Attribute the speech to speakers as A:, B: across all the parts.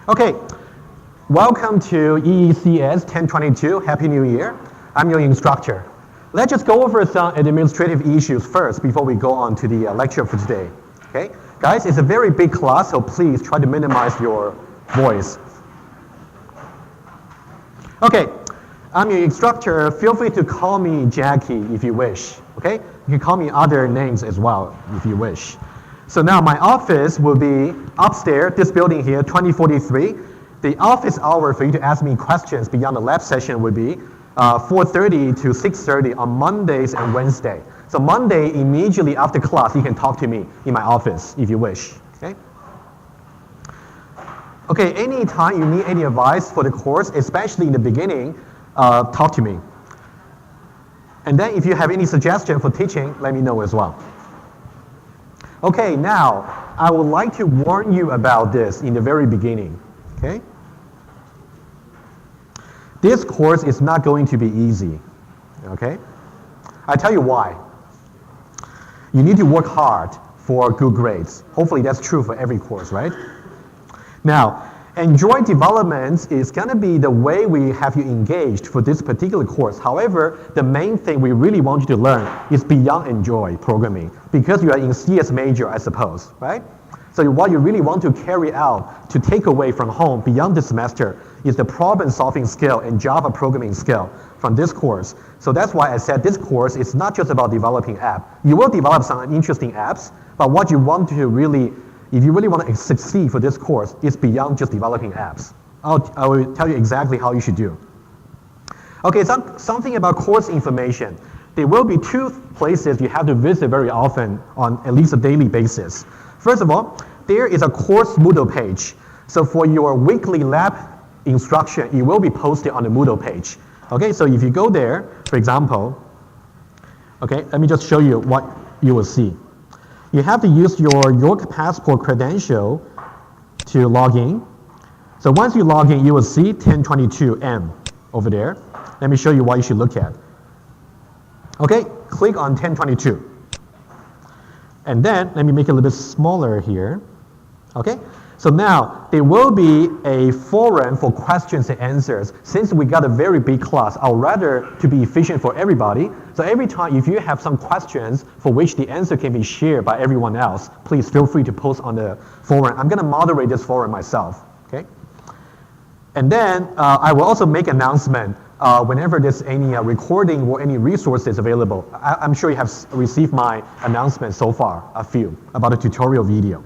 A: Okay, welcome to EECS1022. Happy New Year. I'm your instructor. Let's just go over some administrative issues first before we go on to the lecture for today. Okay, guys, it's a very big class, so please try to minimize your voice. Okay, I'm your instructor. Feel free to call me Jackie if you wish. Okay, you can call me other names as well if you wish. So now my office will be upstairs, this building here, 2043. The office hour for you to ask me questions beyond the lab session would be 4:30 to 6:30 on Mondays and Wednesday. So Monday, immediately after class, you can talk to me in my office if you wish. Okay? Okay, anytime you need any advice for the course, especially in the beginning, talk to me. And then if you have any suggestion for teaching, let me know as well. Okay, now, I would like to warn you about this in the very beginning, okay? This course is not going to be easy, okay? I tell you why. You need to work hard for good grades. Hopefully that's true for every course, right? Now, enjoy development is going to be the way we have you engaged for this particular course. However, the main thing we really want you to learn is beyond enjoy programming, because you are in CS major, I suppose, right? So what you really want to carry out, to take away from home beyond the semester, is the problem-solving skill and Java programming skill from this course. So that's why I said this course is not just about developing apps. You will develop some interesting apps, but what you want to really, if you really want to succeed for this course, it's beyond just developing apps. I will tell you exactly how you should do. Okay, something about course information. There will be two places you have to visit very often on at least a daily basis. First of all, there is a course Moodle page. So for your weekly lab instruction, it will be posted on the Moodle page. Okay, so if you go there, for example, okay, let me just show you what you will see. You have to use your York Passport credential to log in. So once you log in, you will see 1022M over there. Let me show you what you should look at. Okay, click on 1022. And then, let me make it a little bit smaller here. Okay, so now there will be a forum for questions and answers. Since we got a very big class, I'd rather to be efficient for everybody. So every time if you have some questions for which the answer can be shared by everyone else, please feel free to post on the forum. I'm going to moderate this forum myself. Okay. And then I will also make an announcement whenever there's any recording or any resources available. I'm sure you have received my announcement so far, a few, about a tutorial video.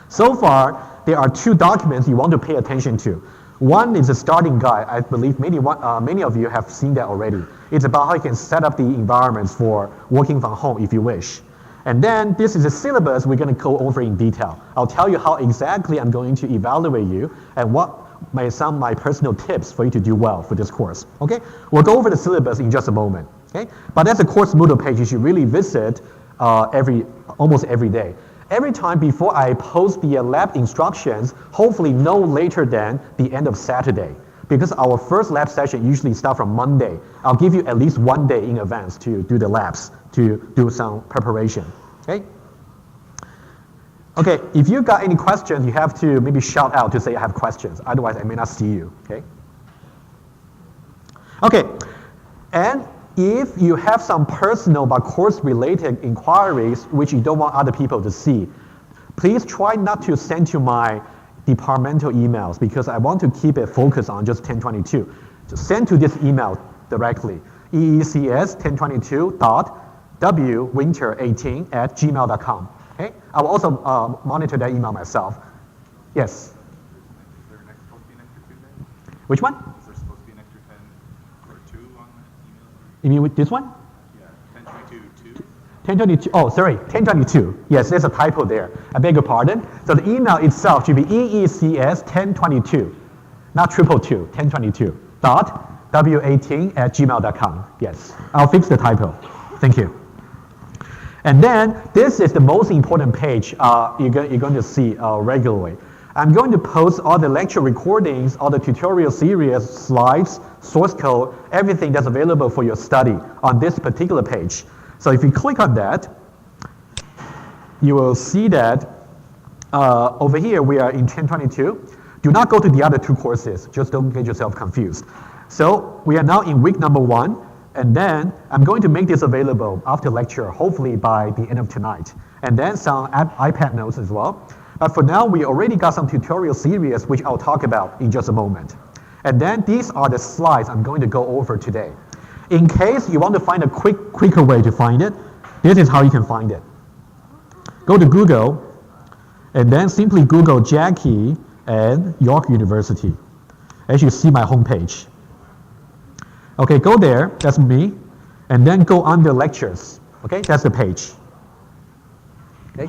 A: So far, there are two documents you want to pay attention to. One is a starting guide. I believe many of you have seen that already. It's about how you can set up the environments for working from home if you wish. And then this is a syllabus we're going to go over in detail. I'll tell you how exactly I'm going to evaluate you and what some of my personal tips for you to do well for this course. Okay? We'll go over the syllabus in just a moment. Okay? But that's a course Moodle page you should really visit almost every day. Every time before I post the lab instructions, hopefully no later than the end of Saturday. Because our first lab session usually starts from Monday. I'll give you at least one day in advance to do the labs, to do some preparation. Okay? Okay, if you got any questions, you have to maybe shout out to say I have questions. Otherwise, I may not see you. Okay? Okay, and if you have some personal but course-related inquiries which you don't want other people to see, please try not to send to my departmental emails because I want to keep it focused on just 1022. So send to this email directly, EECS1022.wwinter18@gmail.com. Okay? I will also monitor that email myself. Yes?
B: Is there supposed to be an extra 2 there?
A: Which one?
B: Is there supposed to be an extra 10 or 2 on that email?
A: You mean with this one?
B: Yeah, 1022.
A: 1022, oh, sorry, 1022. Yes, there's a typo there. I beg your pardon. So the email itself should be EECS1022, not 222, 1022.w18@gmail.com. Yes, I'll fix the typo. Thank you. And then this is the most important page you're going to see regularly. I'm going to post all the lecture recordings, all the tutorial series, slides, source code, everything that's available for your study on this particular page. So if you click on that, you will see that over here we are in 1022. Do not go to the other 2 courses. Just don't get yourself confused. So we are now in week number 1, and then I'm going to make this available after lecture, hopefully by the end of tonight. And then some iPad notes as well. But for now, we already got some tutorial series, which I'll talk about in just a moment. And then these are the slides I'm going to go over today. In case you want to find a quicker way to find it, this is how you can find it. Go to Google, and then simply Google Jackie and York University. As you see my homepage. Okay, go there, that's me, and then go under lectures. Okay, that's the page. Okay.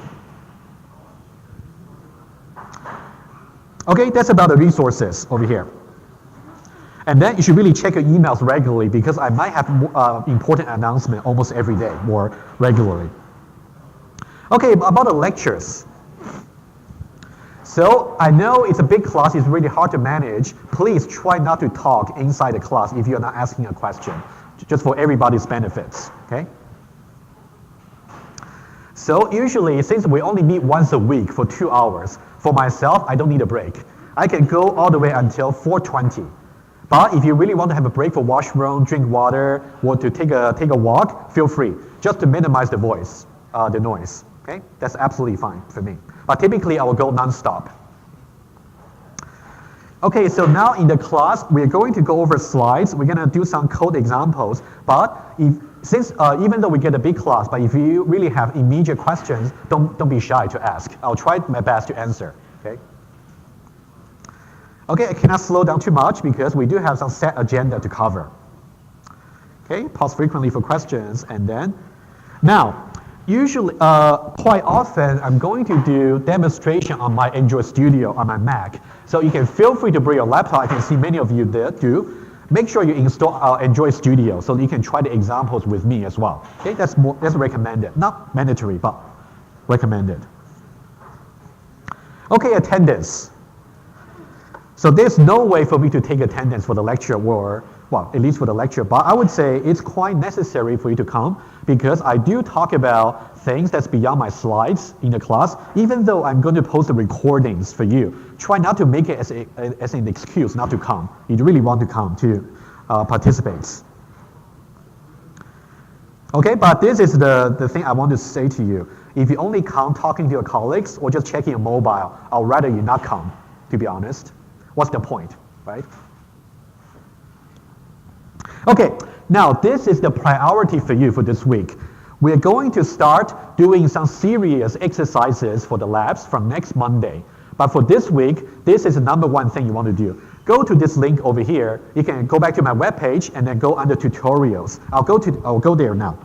A: Okay, that's about the resources over here. And then you should really check your emails regularly because I might have important announcement almost every day, more regularly. Okay, about the lectures. So I know it's a big class, it's really hard to manage. Please try not to talk inside the class if you're not asking a question, just for everybody's benefits, okay? So usually, since we only meet once a week for 2 hours, for myself, I don't need a break. I can go all the way until 4:20. But if you really want to have a break for washroom, drink water, or to take a walk, feel free, just to minimize the the noise, okay? That's absolutely fine for me. But typically, I will go non-stop. Okay, so now in the class, we're going to go over slides. We're going to do some code examples. But even though we get a big class, but if you really have immediate questions, don't be shy to ask. I'll try my best to answer, okay? Okay, I cannot slow down too much because we do have some set agenda to cover. Okay, pause frequently for questions, and then, now, usually, quite often, I'm going to do demonstration on my Android Studio on my Mac. So you can feel free to bring your laptop. I can see many of you there do. Make sure you install Android Studio so that you can try the examples with me as well. Okay, that's recommended. Not mandatory, but recommended. Okay, attendance. So there's no way for me to take attendance for the lecture, or, well, at least for the lecture, but I would say it's quite necessary for you to come because I do talk about things that's beyond my slides in the class, even though I'm going to post the recordings for you. Try not to make it as an excuse not to come. You really want to come to participate. Okay, but this is the thing I want to say to you. If you only come talking to your colleagues or just checking your mobile, I'd rather you not come, to be honest. What's the point, right? Okay, now this is the priority for you for this week. We're going to start doing some serious exercises for the labs from next Monday. But for this week, this is the number 1 thing you want to do. Go to this link over here. You can go back to my webpage and then go under tutorials. I'll go there now.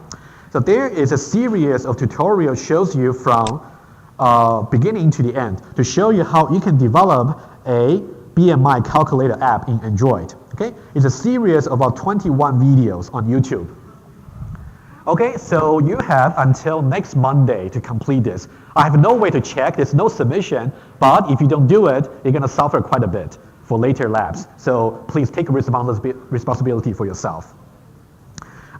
A: So there is a series of tutorials shows you from beginning to the end to show you how you can develop a BMI calculator app in Android. Okay, it's a series of about 21 videos on YouTube. Okay, so you have until next Monday to complete this. I have no way to check, there's no submission, but if you don't do it, you're going to suffer quite a bit for later labs. So please take responsibility for yourself.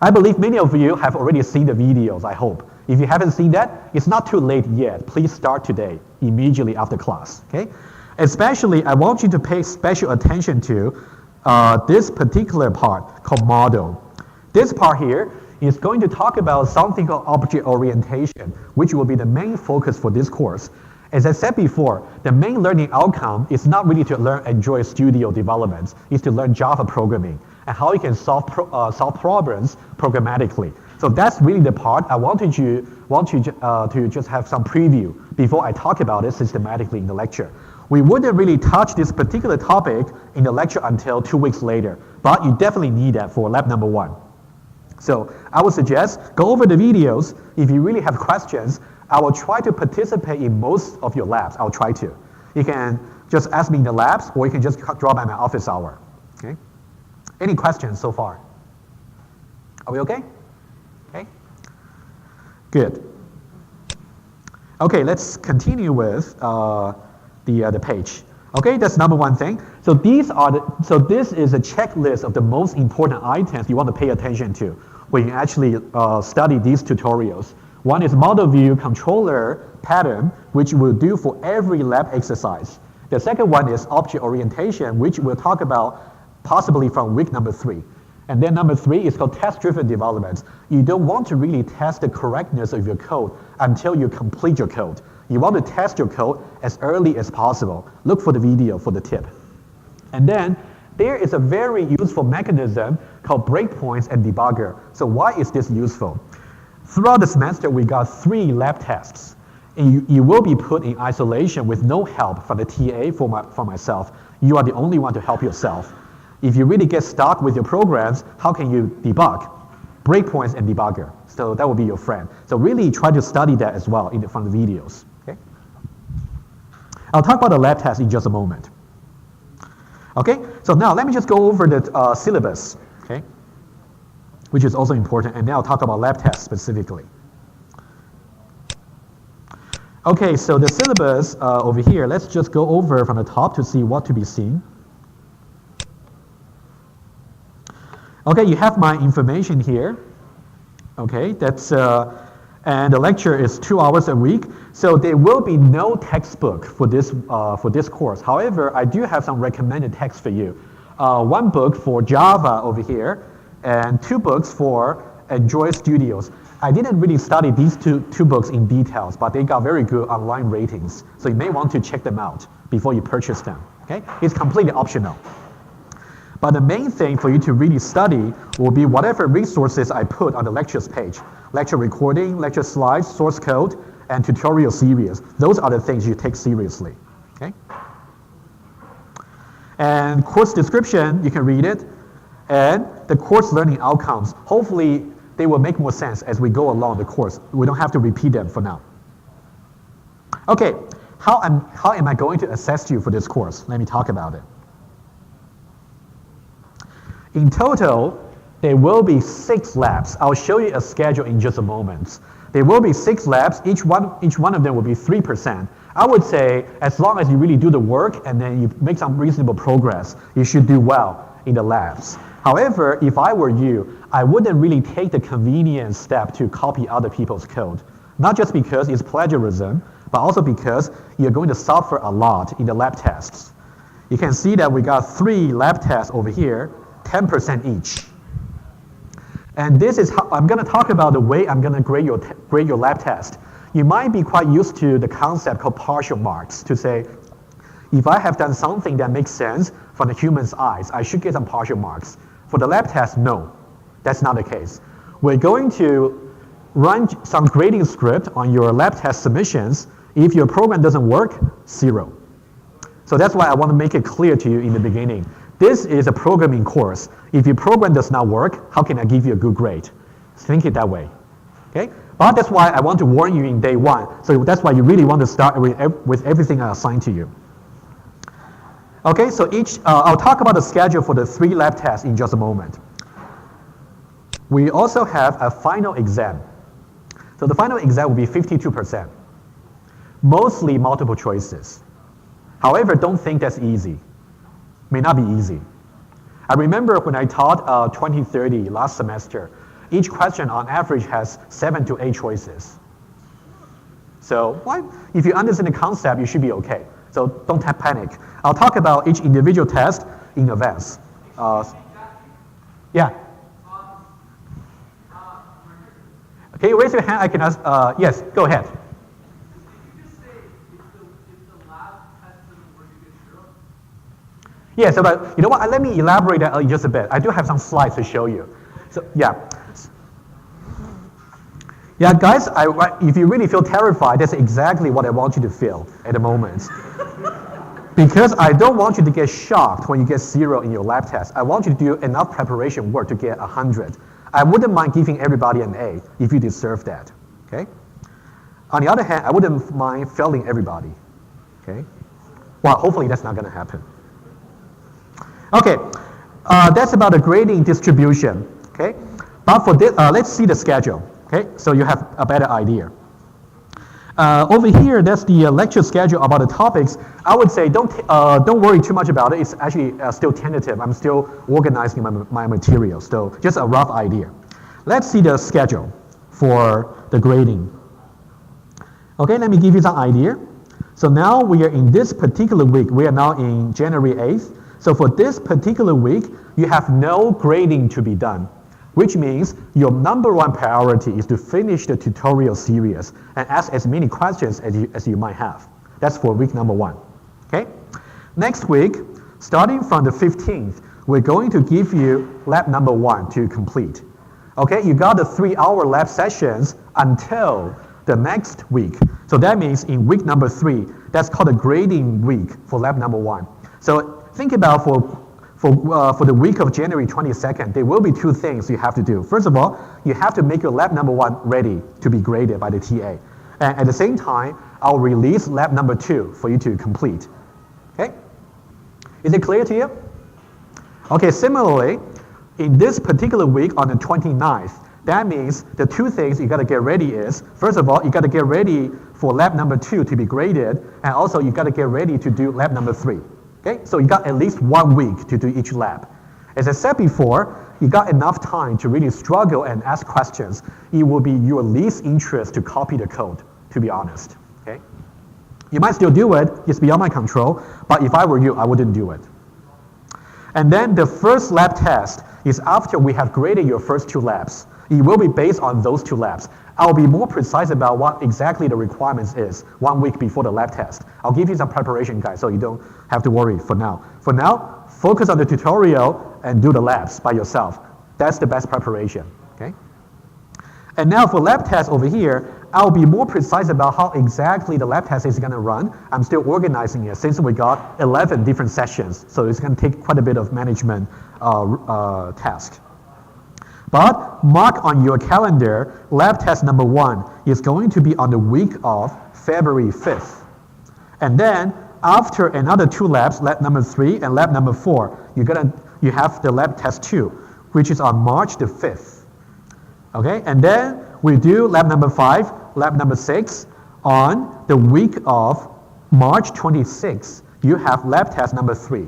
A: I believe many of you have already seen the videos, I hope. If you haven't seen that, it's not too late yet. Please start today, immediately after class. Okay? Especially, I want you to pay special attention to this particular part called model. This part here is going to talk about something called object orientation, which will be the main focus for this course. As I said before, the main learning outcome is not really to learn Android Studio development, it's to learn Java programming and how you can solve problems programmatically. So that's really the part I wanted you to just have some preview before I talk about it systematically in the lecture. We wouldn't really touch this particular topic in the lecture until 2 weeks later, but you definitely need that for lab number 1. So I would suggest go over the videos. If you really have questions, I will try to participate in most of your labs. I'll try to. You can just ask me in the labs, or you can just drop by my office hour. Okay? Any questions so far? Are we okay? Okay. Good. Okay, let's continue with the page. Okay, that's number 1 thing. So this is a checklist of the most important items you want to pay attention to when you actually study these tutorials. One is model view controller pattern, which we'll do for every lab exercise. The second one is object orientation, which we'll talk about possibly from week number 3. And then number 3 is called test-driven development. You don't want to really test the correctness of your code until you complete your code. You want to test your code as early as possible. Look for the video for the tip. And then there is a very useful mechanism called breakpoints and debugger. So why is this useful? Throughout the semester, we got 3 lab tests. And you will be put in isolation with no help from the TA for myself. You are the only one to help yourself. If you really get stuck with your programs, how can you debug? Breakpoints and debugger. So that will be your friend. So really try to study that as well from the videos. Okay? I'll talk about the lab test in just a moment. Okay, so now let me just go over the syllabus, okay, which is also important, and then I'll talk about lab tests specifically. Okay, so the syllabus over here, let's just go over from the top to see what to be seen. Okay, you have my information here. Okay, that's and the lecture is 2 hours a week. So there will be no textbook for this course. However, I do have some recommended texts for you. 1 book for Java over here, and 2 books for Android Studios. I didn't really study these two books in details, but they got very good online ratings. So you may want to check them out before you purchase them. Okay, it's completely optional. But the main thing for you to really study will be whatever resources I put on the lectures page. Lecture recording, lecture slides, source code, and tutorial series. Those are the things you take seriously. Okay? And course description, you can read it. And the course learning outcomes, hopefully they will make more sense as we go along the course. We don't have to repeat them for now. Okay, how am I going to assess you for this course? Let me talk about it. In total, there will be 6 labs. I'll show you a schedule in just a moment. There will be 6 labs. Each one of them will be 3%. I would say as long as you really do the work and then you make some reasonable progress, you should do well in the labs. However, if I were you, I wouldn't really take the convenient step to copy other people's code. Not just because it's plagiarism, but also because you're going to suffer a lot in the lab tests. You can see that we got 3 lab tests over here, 10% each. And this is how I'm going to talk about the way I'm going to grade your lab test. You might be quite used to the concept called partial marks, to say, if I have done something that makes sense from the human's eyes, I should get some partial marks. For the lab test, no, that's not the case. We're going to run some grading script on your lab test submissions. If your program doesn't work, 0. So that's why I want to make it clear to you in the beginning. This is a programming course. If your program does not work, how can I give you a good grade? Think it that way. Okay? But that's why I want to warn you in day 1. So that's why you really want to start with everything I assign to you. Okay, so I'll talk about the schedule for the 3 lab tests in just a moment. We also have a final exam. So the final exam will be 52%. Mostly multiple choices. However, don't think that's easy. May not be easy. I remember when I taught 2030 last semester, each question on average has 7 to 8 choices. So if you understand the concept, you should be okay. So don't panic. I'll talk about each individual test in advance. Yeah. Can you raise your hand? I can ask. Yes, go ahead. Yes, but you know what? Let me elaborate that just a bit. I do have some slides to show you. So yeah. Yeah, guys, if you really feel terrified, that's exactly what I want you to feel at the moment. Because I don't want you to get shocked when you get 0 in your lab test. I want you to do enough preparation work to get 100. I wouldn't mind giving everybody an A if you deserve that. Okay? On the other hand, I wouldn't mind failing everybody. Okay? Well, hopefully that's not going to happen. Okay, that's about the grading distribution. Okay, but for this, let's see the schedule. Okay, so you have a better idea. Over here, that's the lecture schedule about the topics. I would say don't worry too much about it. It's actually still tentative. I'm still organizing my materials, so just a rough idea. Let's see the schedule for the grading. Okay, let me give you some idea. So now we are in this particular week. We are now in January 8th. So for this particular week, you have no grading to be done, which means your number one priority is to finish the tutorial series and ask as many questions as you might have. That's for week number 1. Okay? Next week, starting from the 15th, we're going to give you lab number 1 to complete. Okay, you got the 3-hour lab sessions until the next week. So that means in week number 3, that's called a grading week for lab number 1. So think about for the week of January 22nd, there will be 2 things you have to do. First of all, you have to make your lab number 1 ready to be graded by the TA. And at the same time, I'll release lab number 2 for you to complete. Okay? Is it clear to you? Okay, similarly, in this particular week on the 29th, that means the 2 things you got to get ready is, first of all, you got to get ready for lab number 2 to be graded, and also you got to get ready to do lab number 3. Okay, so you got at least 1 week to do each lab. As I said before, you got enough time to really struggle and ask questions. It will be your least interest to copy the code, to be honest. Okay, you might still do it, it's beyond my control, but if I were you, I wouldn't do it. And then the first lab test is after we have graded your first 2 labs. It will be based on those 2 labs. I'll be more precise about what exactly the requirements is 1 week before the lab test. I'll give you some preparation guides so you don't have to worry for now. For now, focus on the tutorial and do the labs by yourself. That's the best preparation, okay? And now for lab test over here, I'll be more precise about how exactly the lab test is going to run. I'm still organizing it since we got 11 different sessions, so it's going to take quite a bit of management task. But mark on your calendar, lab test number 1 is going to be on the week of February 5th. And then after another 2 labs, lab number 3 and lab number 4, you have the lab test 2, which is on March the 5th. Okay, and then we do lab number 5, lab number 6 on the week of March 26th. You have lab test number 3.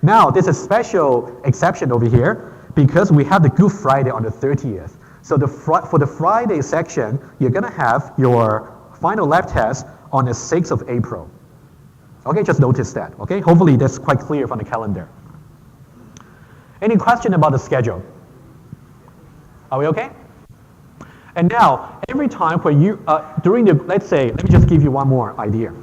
A: Now, there's a special exception over here because we have the Good Friday on the 30th. So for the Friday section, you're going to have your final lab test on the 6th of April. Okay, just notice that. Okay, hopefully that's quite clear from the calendar. Any question about the schedule? Are we okay? And now, every time when you, during the, let's say, let me just give you one more idea.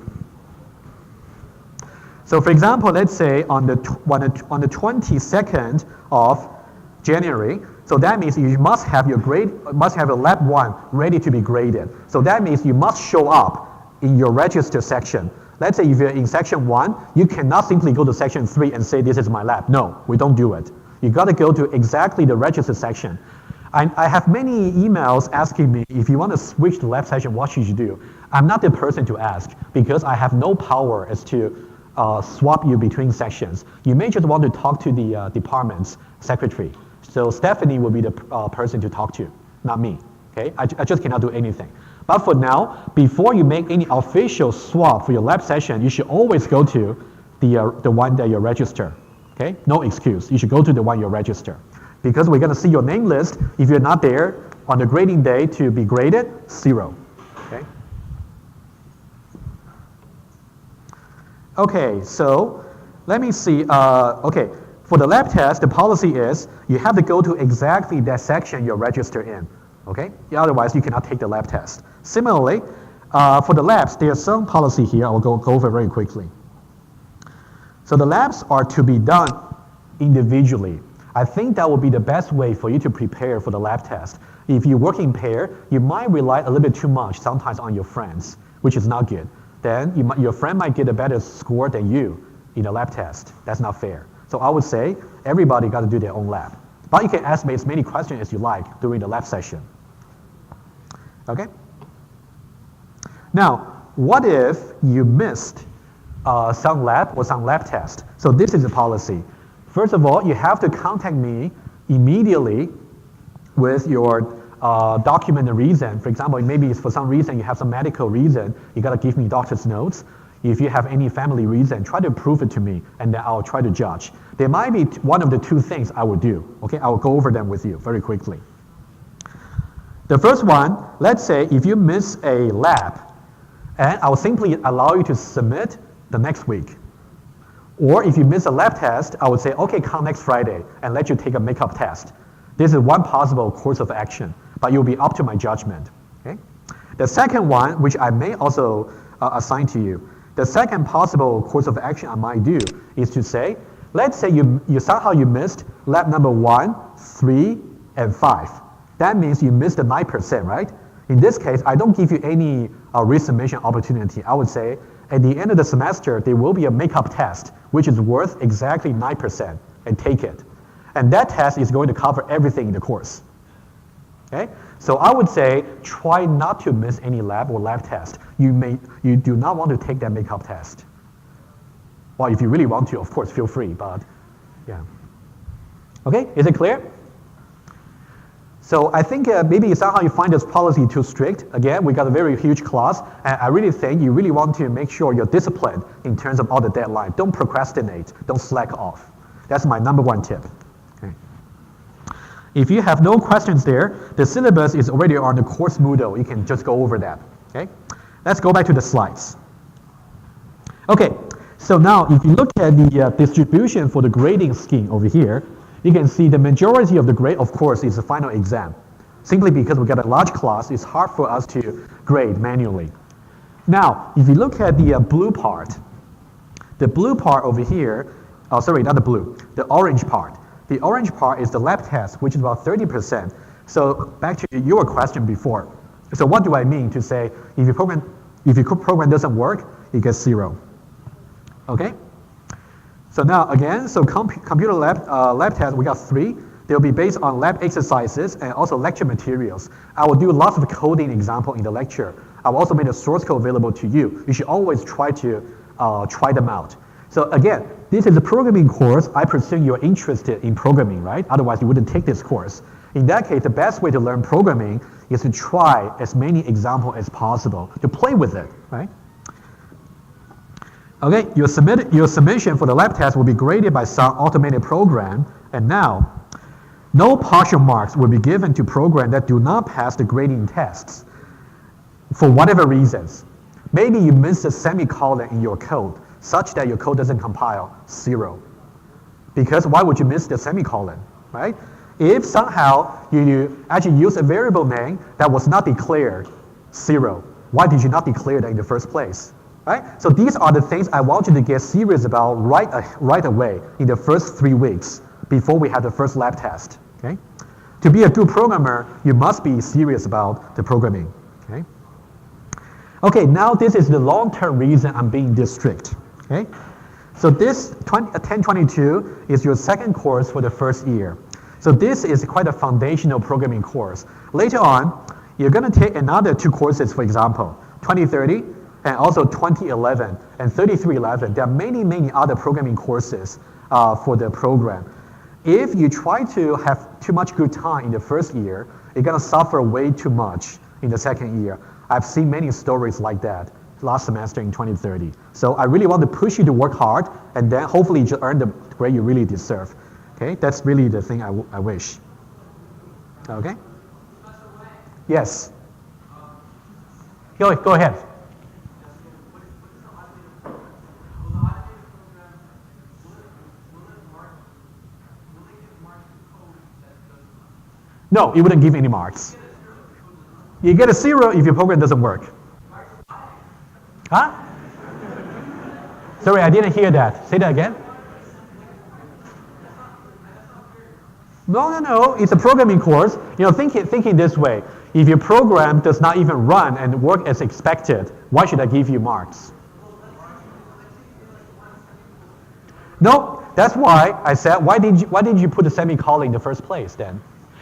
A: So for example, let's say on the 22nd of January, so that means you must have your lab 1 ready to be graded. So that means you must show up in your register section. Let's say if you're in section 1, you cannot simply go to section 3 and say this is my lab. No, we don't do it. You got to go to exactly the register section. I have many emails asking me, if you want to switch the lab session, what should you do? I'm not the person to ask because I have no power as to swap you between sections. You may just want to talk to the department's secretary. So Stephanie will be the person to talk to, not me. Okay? I just cannot do anything. But for now, before you make any official swap for your lab session, you should always go to the one that you register. Okay? No excuse. You should go to the one you register. Because we're going to see your name list. If you're not there on the grading day to be graded, 0. Okay? Okay, so let me see. Okay, for the lab test, the policy is you have to go to exactly that section you're registered in. Okay? Otherwise, you cannot take the lab test. Similarly, for the labs, there's some policy here. I will go over very quickly. So the labs are to be done individually. I think that will be the best way for you to prepare for the lab test. If you work in pair, you might rely a little bit too much sometimes on your friends, which is not good. Then your friend might get a better score than you in the lab test. That's not fair. So I would say everybody got to do their own lab. But you can ask me as many questions as you like during the lab session. Okay? Now, what if you missed some lab or some lab test? So this is the policy. First of all, you have to contact me immediately with your document and reason. For example, maybe it's for some reason you have some medical reason, you got to give me doctor's notes. If you have any family reason, try to prove it to me, and then I'll try to judge. There might be one of the 2 things I would do. Okay, I will go over them with you very quickly. The first one, let's say if you miss a lab, And I will simply allow you to submit the next week. Or if you miss a lab test, I would say, okay, come next Friday and let you take a makeup test. This is one possible course of action, but you'll be up to my judgment. Okay? The second one, which I may also assign to you, the second possible course of action I might do is to say, let's say you somehow you missed lab number 1, 3, and 5. That means you missed the 9%, right? In this case, I don't give you any resubmission opportunity. I would say, at the end of the semester, there will be a makeup test, which is worth exactly 9%, and take it. And that test is going to cover everything in the course. Okay? So I would say, try not to miss any lab or lab test. You do not want to take that makeup test. Well, if you really want to, of course, feel free, but yeah. Okay, is it clear? So I think maybe somehow you find this policy too strict. Again, we got a very huge class, and I really think you really want to make sure you're disciplined in terms of all the deadline. Don't procrastinate, don't slack off. That's my number one tip. Okay. If you have no questions there, the syllabus is already on the course Moodle. You can just go over that. Okay. Let's go back to the slides. Okay, so now if you look at the distribution for the grading scheme over here, you can see the majority of the grade, of course, is the final exam. Simply because we got a large class, it's hard for us to grade manually. Now, if you look at the blue part, the blue part over here, oh, sorry, not the blue, the orange part. The orange part is the lab test, which is about 30%. So back to your question before. So what do I mean to say, if your program doesn't work, you get 0. Okay? So now again, so computer lab test, we got 3. They'll be based on lab exercises and also lecture materials. I will do lots of coding example in the lecture. I will also make the source code available to you. You should always try to try them out. So again, this is a programming course. I presume you're interested in programming, right? Otherwise, you wouldn't take this course. In that case, the best way to learn programming is to try as many examples as possible, to play with it, right? Okay, your submission for the lab test will be graded by some automated program, and now, no partial marks will be given to programs that do not pass the grading tests for whatever reasons. Maybe you missed a semicolon in your code, such that your code doesn't compile, 0. Because why would you miss the semicolon, right? If somehow you actually use a variable name that was not declared, 0. Why did you not declare that in the first place? Right? So these are the things I want you to get serious about right away in the first 3 weeks before we have the first lab test. Okay? To be a good programmer, you must be serious about the programming. Okay? Okay, now this is the long-term reason I'm being this strict. Okay? So this 1022 is your second course for the first year. So this is quite a foundational programming course. Later on, you're going to take another 2 courses, for example, 2030, and also 2011 and 3311. There are many, many other programming courses for the program. If you try to have too much good time in the first year, you're going to suffer way too much in the second year. I've seen many stories like that last semester in 2030. So I really want to push you to work hard, and then hopefully you earn the grade you really deserve. Okay, that's really the thing I wish. Okay? Yes. Go ahead. No, it wouldn't give any marks. You get a 0 if your program doesn't work. Huh? Sorry, I didn't hear that. Say that again. No. It's a programming course. You know, thinking this way. If your program does not even run and work as expected, why should I give you marks? No, that's why I said, why did you put a semicolon in the first place then?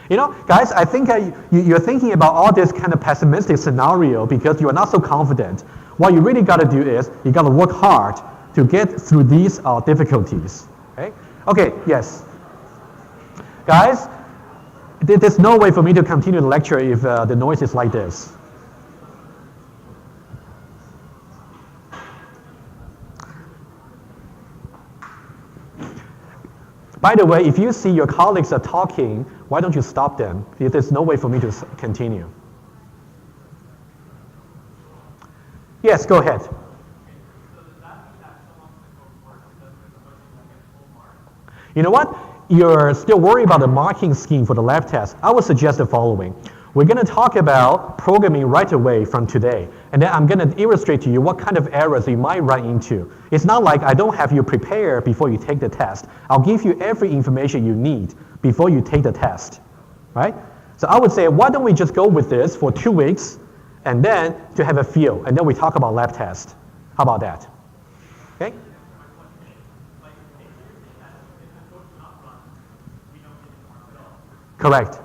A: You know, guys, I think you're thinking about all this kind of pessimistic scenario because you are not so confident. What you really got to do is you got to work hard to get through these difficulties. Okay? Okay, yes. Guys, there's no way for me to continue the lecture if the noise is like this. By the way, if you see your colleagues are talking, why don't you stop them? There's no way for me to continue. Yes, go ahead. You know what? You're still worried about the marking scheme for the lab test. I would suggest the following. We're going to talk about programming right away from today, and then I'm going to illustrate to you what kind of errors you might run into. It's not like I don't have you prepare before you take the test. I'll give you every information you need before you take the test, right? So I would say, why don't we just go with this for 2 weeks, and then to have a feel, and then we talk about lab test. How about that? Okay? Correct.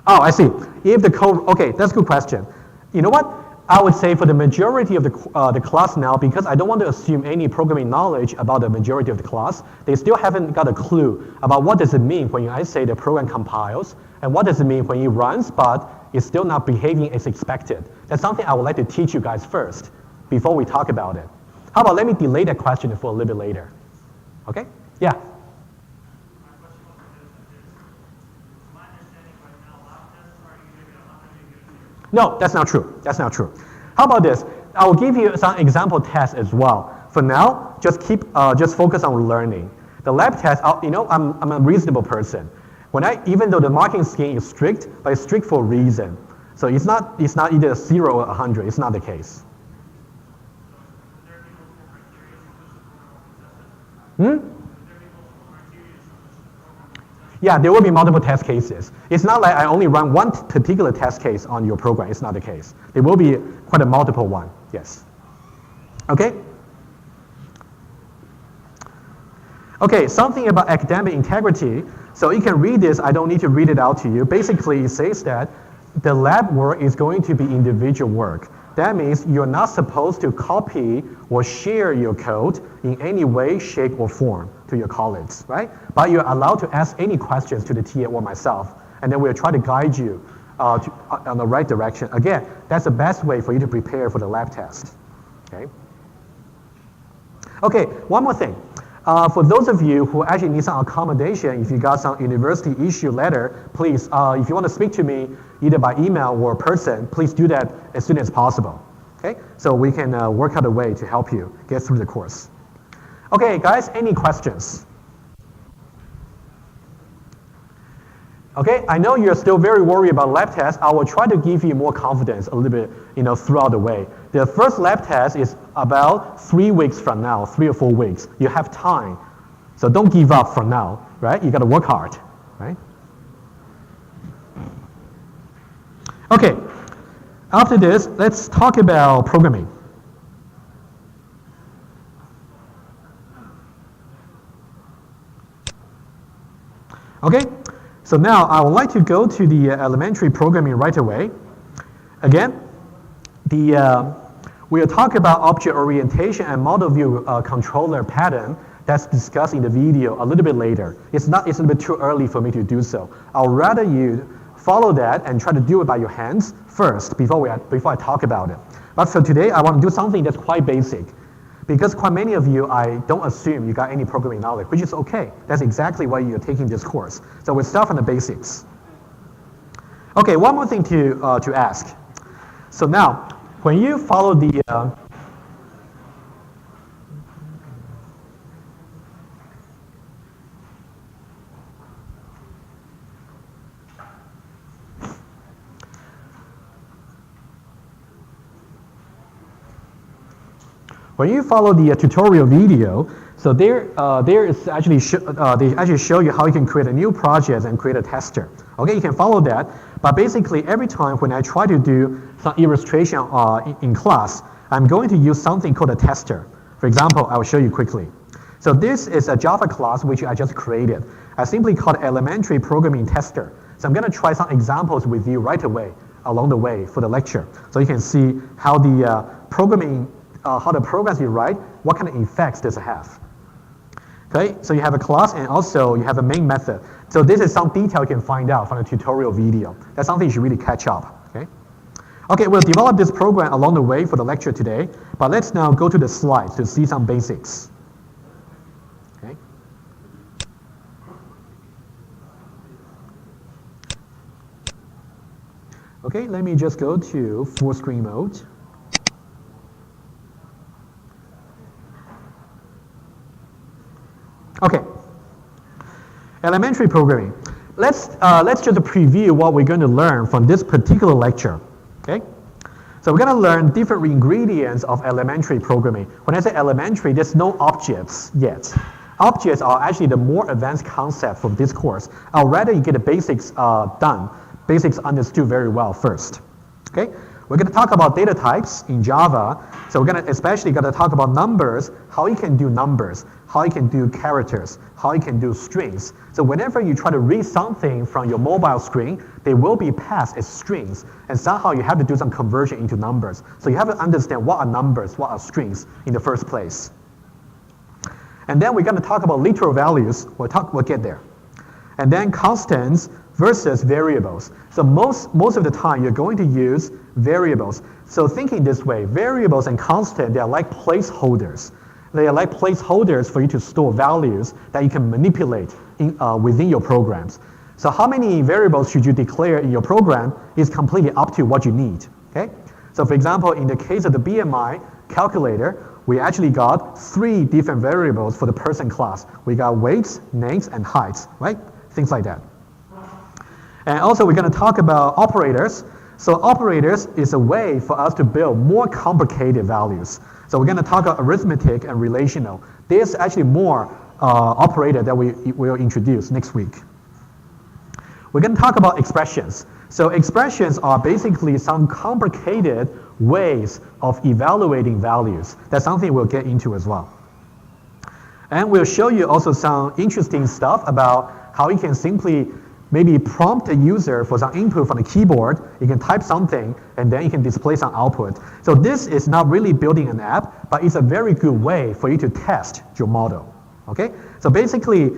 A: Oh, I see. If the code, okay, that's a good question. You know what? I would say for the majority of the class now, because I don't want to assume any programming knowledge about the majority of the class, they still haven't got a clue about what does it mean when I say the program compiles, and what does it mean when it runs, but it's still not behaving as expected. That's something I would like to teach you guys first, before we talk about it. How about let me delay that question for a little bit later. Okay? Yeah? No, that's not true. That's not true. How about this? I will give you some example tests as well. For now, just focus on learning. The lab test, you know, I'm a reasonable person. Even though the marking scheme is strict, but it's strict for a reason. So it's not either 0 or 100. It's not the case. Yeah, there will be multiple test cases. It's not like I only run one particular test case on your program. It's not the case. There will be quite a multiple one, yes. Okay? Okay, something about academic integrity. So you can read this. I don't need to read it out to you. Basically, it says that the lab work is going to be individual work. That means you're not supposed to copy or share your code in any way, shape, or form to your colleagues, right? But you're allowed to ask any questions to the TA or myself, and then we'll try to guide you on the right direction. Again, that's the best way for you to prepare for the lab test, okay? Okay, one more thing. For those of you who actually need some accommodation, if you got some university issue letter, please, if you want to speak to me either by email or person, please do that as soon as possible. Okay, so we can work out a way to help you get through the course. Okay, guys, any questions? Okay, I know you're still very worried about lab tests. I will try to give you more confidence a little bit, throughout the way. The first lab test is about 3 weeks from now, 3 or 4 weeks. You have time, so don't give up for now, right? You got to work hard, right? Okay, after this, let's talk about programming. Okay, so now I would like to go to the elementary programming right away. Again, we'll talk about object orientation and model view controller pattern that's discussed in the video a little bit later. It's a little bit too early for me to do so. I'll rather you follow that and try to do it by your hands first before I talk about it. But for today, I want to do something that's quite basic. Because quite many of you, I don't assume you got any programming knowledge, which is okay. That's exactly why you're taking this course. So we'll start from the basics. Okay, one more thing to ask. So now, when you follow the tutorial video, so there is actually they actually show you how you can create a new project and create a tester. Okay, you can follow that, but basically every time when I try to do some illustration in class, I'm going to use something called a tester. For example, I will show you quickly. So this is a Java class which I just created. I simply called elementary programming tester. So I'm going to try some examples with you right away along the way for the lecture, so you can see how the how the programs you write, what kind of effects does it have. Okay, so you have a class and also you have a main method. So this is some detail you can find out from the tutorial video. That's something you should really catch up. Okay, okay, we'll develop this program along the way for the lecture today, but let's now go to the slides to see some basics. Okay. Okay, let me just go to full screen mode. Okay, elementary programming. Let's just preview what we're going to learn from this particular lecture. Okay, so we're going to learn different ingredients of elementary programming. When I say elementary, there's no objects yet. Objects are actually the more advanced concept from this course. I'd rather you get the basics done, basics understood very well first. Okay, we're going to talk about data types in Java. So we're going to especially going to talk about numbers, how you can do numbers, how you can do characters, how you can do strings. So whenever you try to read something from your mobile screen, they will be passed as strings, and somehow you have to do some conversion into numbers. So you have to understand what are numbers, what are strings in the first place. And then we're going to talk about literal values. We'll get there. And then constants versus variables. So most of the time you're going to use variables. So thinking this way, variables and constant, they are like placeholders. They are like placeholders for you to store values that you can manipulate within your programs. So how many variables should you declare in your program is completely up to what you need. Okay? So for example, in the case of the BMI calculator, we actually got 3 different variables for the person class. We got weights, names, and heights, right? Things like that. And also we're going to talk about operators. So operators is a way for us to build more complicated values. So we're going to talk about arithmetic and relational. There's actually more operator that we will introduce next week. We're going to talk about expressions. So expressions are basically some complicated ways of evaluating values. That's something we'll get into as well. And we'll show you also some interesting stuff about how you can simply maybe prompt a user for some input from the keyboard. You can type something and then you can display some output. So this is not really building an app, but it's a very good way for you to test your model. Okay? So basically,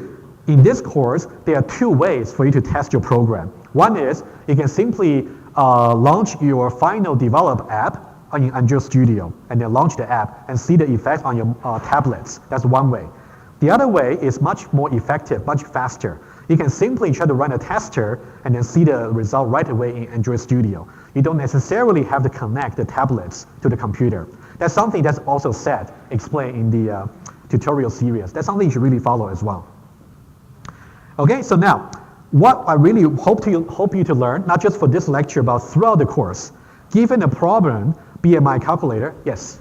A: in this course, there are 2 ways for you to test your program. One is you can simply launch your final developed app in Android Studio and then launch the app and see the effects on your tablets. That's one way. The other way is much more effective, much faster. You can simply try to run a tester and then see the result right away in Android Studio. You don't necessarily have to connect the tablets to the computer. That's something that's also explained in the tutorial series. That's something you should really follow as well. Okay, so now, what I really hope you to learn, not just for this lecture, but throughout the course, given a problem, BMI calculator, yes?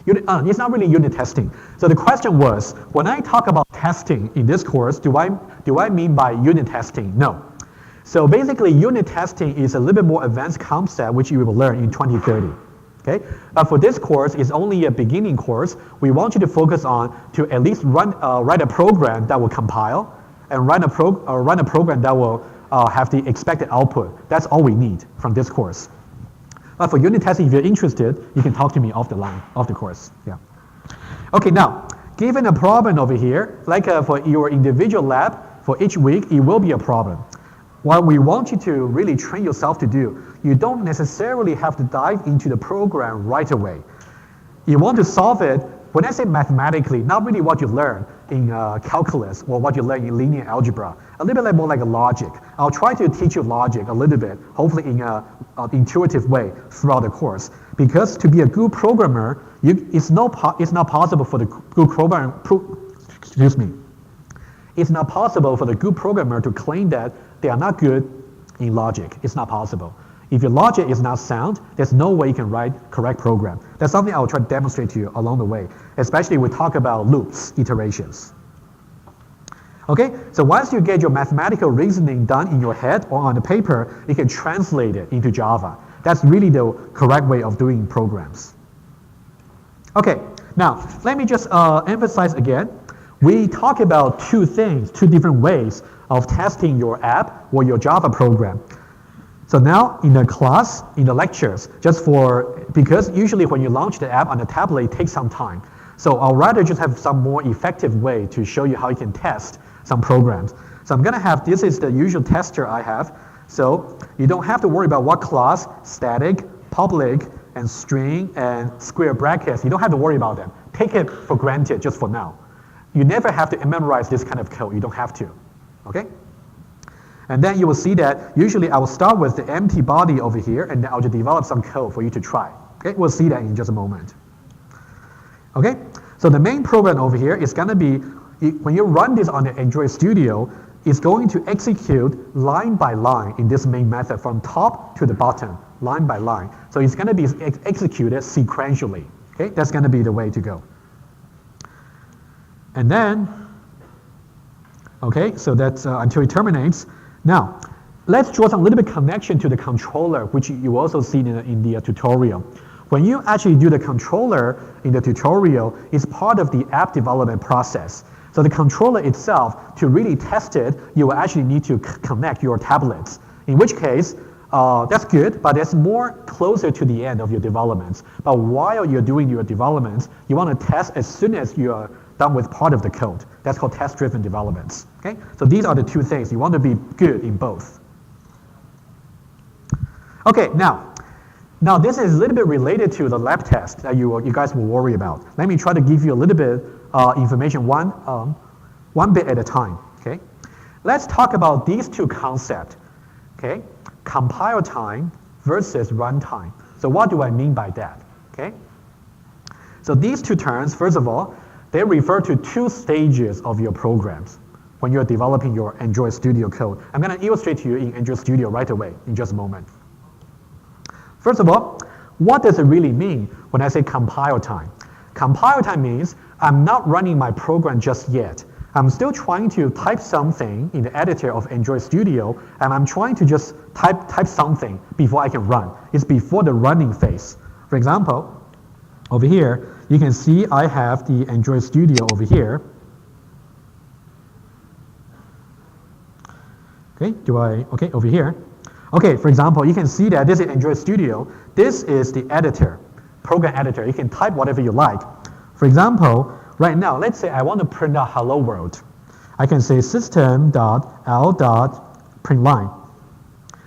A: It's not really unit testing. So the question was, when I talk about testing in this course, do I mean by unit testing? No. So basically, unit testing is a little bit more advanced concept which you will learn in 2030. Okay? But for this course, it's only a beginning course. We want you to focus on to at least write a program that will compile and run a program that will have the expected output. That's all we need from this course. But for unit testing, if you're interested, you can talk to me off the course. Yeah. Okay, now, given a problem over here, like for your individual lab, for each week, it will be a problem. What we want you to really train yourself to do, you don't necessarily have to dive into the program right away. You want to solve it, when I say mathematically, not really what you learn in calculus or what you learn in linear algebra, a little bit more like a logic. I'll try to teach you logic a little bit, hopefully in an intuitive way throughout the course. Because to be a good programmer, it's not possible for the good programmer, it's not possible for the good programmer to claim that they are not good in logic. It's not possible. If your logic is not sound, there's no way you can write correct program. That's something I will try to demonstrate to you along the way, especially when we talk about loops, iterations. Okay, so once you get your mathematical reasoning done in your head or on the paper, you can translate it into Java. That's really the correct way of doing programs. Okay, now let me just emphasize again. We talk about 2 different ways of testing your app or your Java program. So now in the class, in the lectures, because usually when you launch the app on the tablet, it takes some time. So I'll rather just have some more effective way to show you how you can test some programs. So I'm gonna have, this is the usual tester I have. So you don't have to worry about what class, static, public, and string, and square brackets. You don't have to worry about them. Take it for granted just for now. You never have to memorize this kind of code. You don't have to, okay? And then you will see that usually I will start with the empty body over here, and then I'll just develop some code for you to try. Okay, we'll see that in just a moment. Okay, so the main program over here is going to be, when you run this on the Android Studio, it's going to execute line by line in this main method from top to the bottom, line by line. So it's going to be executed sequentially. Okay, that's going to be the way to go. And then, okay, so that's until it terminates. Now, let's draw some little bit connection to the controller, which you also see in the tutorial. When you actually do the controller in the tutorial, it's part of the app development process. So the controller itself, to really test it, you will actually need to connect your tablets. In which case, that's good, but that's more closer to the end of your developments. But while you're doing your developments, you want to test as soon as you are done with part of the code. That's called test-driven developments. Okay? So these are the two things. You want to be good in both. Okay, now this is a little bit related to the lab test that you guys will worry about. Let me try to give you a little bit information one bit at a time. Okay? Let's talk about these two concepts. Okay? Compile time versus runtime. So what do I mean by that? Okay? So these two terms, first of all, they refer to two stages of your programs when you're developing your Android Studio code. I'm going to illustrate to you in Android Studio right away in just a moment. First of all, what does it really mean when I say compile time? Compile time means I'm not running my program just yet. I'm still trying to type something in the editor of Android Studio, and I'm trying to just type something before I can run. It's before the running phase. For example, over here, you can see I have the Android Studio over here. Okay, over here. Okay, for example, you can see that this is Android Studio. This is the editor, program editor. You can type whatever you like. For example, right now, let's say I want to print out hello world. I can say system.l.println.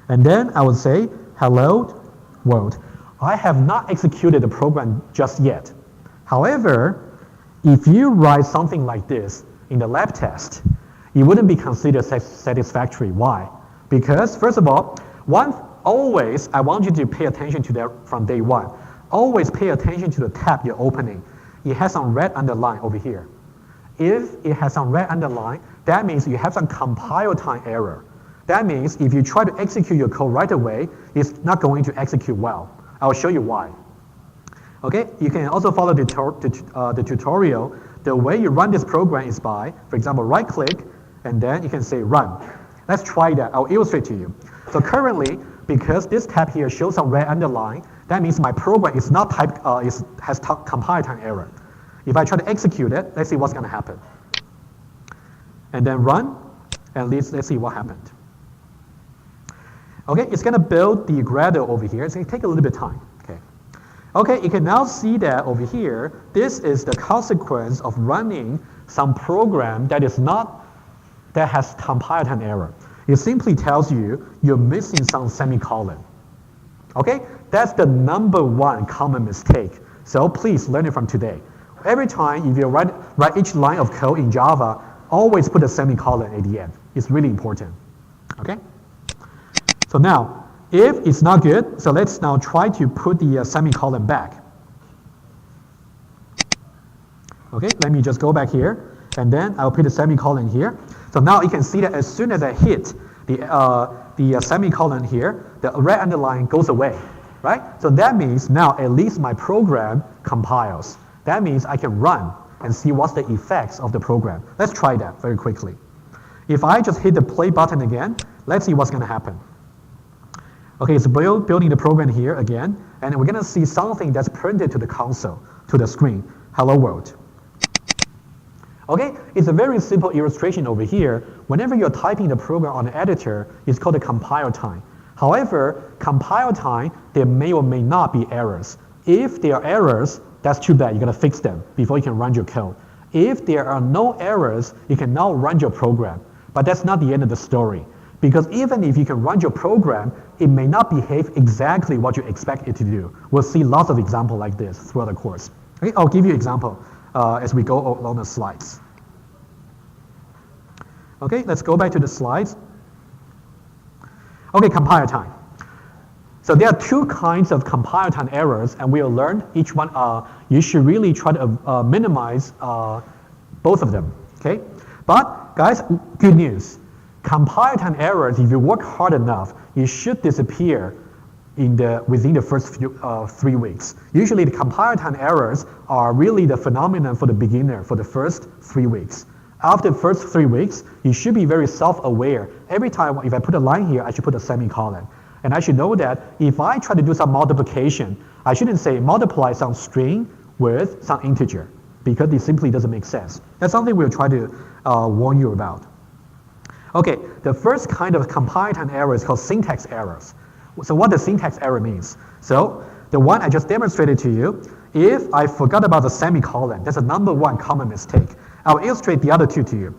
A: And then I would say hello world. I have not executed the program just yet. However, if you write something like this in the lab test, it wouldn't be considered satisfactory. Why? Because, first of all, always, I want you to pay attention to that from day one. Always pay attention to the tab you're opening. It has some red underline over here. If it has some red underline, that means you have some compile time error. That means if you try to execute your code right away, it's not going to execute well. I'll show you why. Okay, you can also follow the tutorial. The way you run this program is by, for example, right-click, and then you can say run. Let's try that. I'll illustrate to you. So currently, because this tab here shows some red underline, that means my program is not typed, has compile time error. If I try to execute it, let's see what's going to happen. And then run, and let's see what happened. Okay, it's going to build the Gradle over here. It's going to take a little bit of time. Okay, you can now see that over here, this is the consequence of running some program that has compile time error. It simply tells you you're missing some semicolon. Okay, that's the #1 common mistake. So please learn it from today. Every time if you write each line of code in Java, always put a semicolon at the end. It's really important. Okay. So now, if it's not good, so let's now try to put the semicolon back. Okay, let me just go back here, and then I'll put a semicolon here. So now you can see that as soon as I hit the semicolon here, the red underline goes away, right? So that means now at least my program compiles. That means I can run and see what's the effects of the program. Let's try that very quickly. If I just hit the play button again, let's see what's going to happen. Okay, it's building the program here again, and we're going to see something that's printed to the console, to the screen, hello world. Okay, it's a very simple illustration over here. Whenever you're typing the program on the editor, it's called the compile time. However, compile time, there may or may not be errors. If there are errors, that's too bad. You got to fix them before you can run your code. If there are no errors, you can now run your program. But that's not the end of the story. Because even if you can run your program, it may not behave exactly what you expect it to do. We'll see lots of examples like this throughout the course. Okay, I'll give you an example as we go along the slides. Okay, let's go back to the slides. Okay, compile time. So there are two kinds of compile time errors, and we'll learn each one. You should really try to minimize both of them, okay? But guys, good news. Compile time errors, if you work hard enough, it should disappear within the first 3 weeks. Usually the compile time errors are really the phenomenon for the beginner for the first 3 weeks. After the first 3 weeks, you should be very self-aware. Every time if I put a line here, I should put a semicolon. And I should know that if I try to do some multiplication, I shouldn't say multiply some string with some integer, because it simply doesn't make sense. That's something we'll try to warn you about. Okay, the first kind of compile time error is called syntax errors. So what does syntax error means? So the one I just demonstrated to you, if I forgot about the semicolon, that's the number one common mistake. I'll illustrate the other two to you.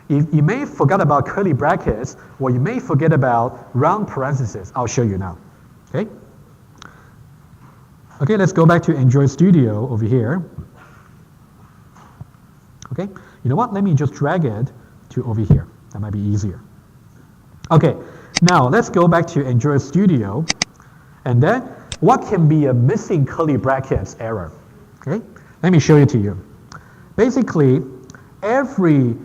A: You may forget about curly brackets, or you may forget about round parentheses. I'll show you now. Okay? Okay, let's go back to Android Studio over here. Okay, you know what? Let me just drag it to over here. That might be easier. Okay, now let's go back to Android Studio. And then, what can be a missing curly brackets error? Okay, let me show it to you. Basically, every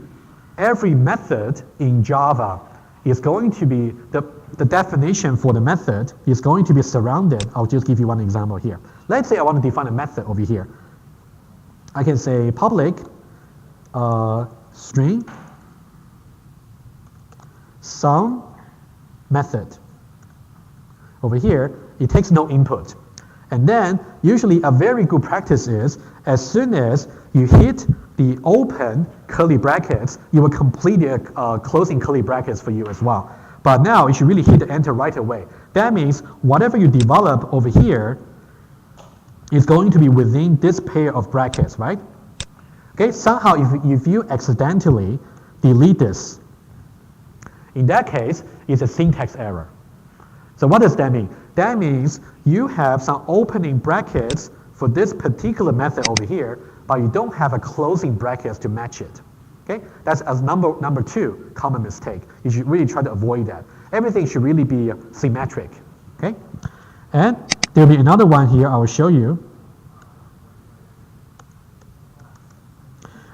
A: method in Java is going to be, the definition for the method is going to be surrounded. I'll just give you one example here. Let's say I want to define a method over here. I can say public string sum method. Over here, it takes no input. And then, usually a very good practice is, as soon as you hit the open curly brackets, you will complete the closing curly brackets for you as well. But now, you should really hit the enter right away. That means whatever you develop over here is going to be within this pair of brackets, right? Okay, somehow if you accidentally delete this, in that case, it's a syntax error. So what does that mean? That means you have some opening brackets for this particular method over here, but you don't have a closing brackets to match it. Okay, that's as number two common mistake. You should really try to avoid that. Everything should really be symmetric. Okay, and there'll be another one here I will show you.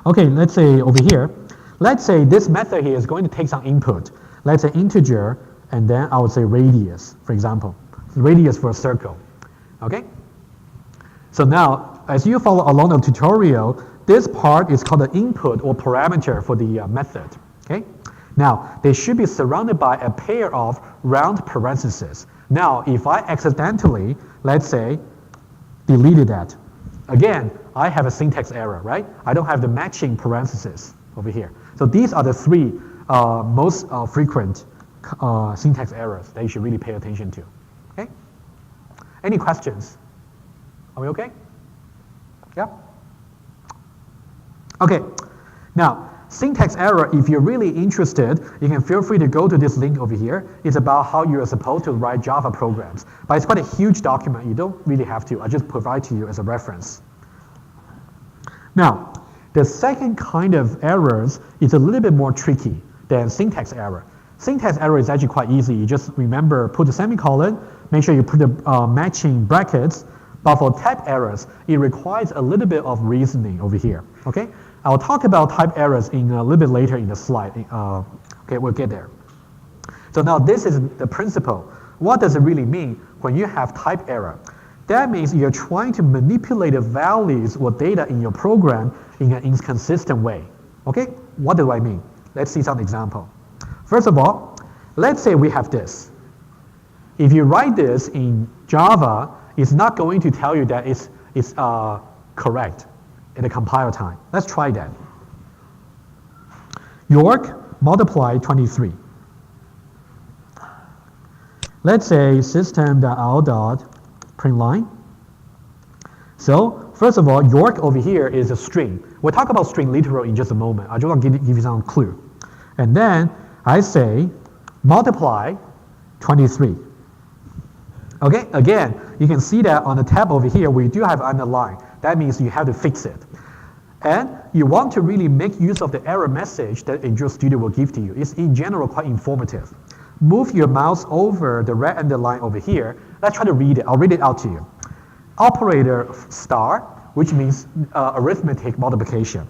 A: Okay, let's say over here, let's say this method here is going to take some input. Let's say integer, and then I would say radius, for example. Radius for a circle, okay? So now, as you follow along the tutorial, this part is called the input or parameter for the method, okay? Now, they should be surrounded by a pair of round parentheses. Now, if I accidentally, let's say, deleted that, again, I have a syntax error, right? I don't have the matching parentheses over here. So these are the three most frequent syntax errors that you should really pay attention to. Okay? Any questions? Are we okay? Yeah? Okay. Now, syntax error, if you're really interested, you can feel free to go to this link over here. It's about how you're supposed to write Java programs. But it's quite a huge document. You don't really have to. I just provide to you as a reference. Now, the second kind of errors is a little bit more tricky than syntax error. Syntax error is actually quite easy. You just remember, put a semicolon, make sure you put the matching brackets. But for type errors, it requires a little bit of reasoning over here. Okay? I'll talk about type errors in a little bit later in the slide. Okay, we'll get there. So now this is the principle. What does it really mean when you have type error? That means you're trying to manipulate the values or data in your program in an inconsistent way. Okay? What do I mean? Let's see some example. First of all, let's say we have this. If you write this in Java, it's not going to tell you that it's correct at the compile time. Let's try that. York multiply 23. Let's say system.out.println. So first of all, York over here is a string. We'll talk about string literal in just a moment. I just want to give you some clue. And then I say multiply 23. Okay, again, you can see that on the tab over here, we do have underline. That means you have to fix it. And you want to really make use of the error message that Android Studio will give to you. It's in general quite informative. move your mouse over the red underline over here. Let's try to read it. I'll read it out to you. Operator star, which means arithmetic multiplication.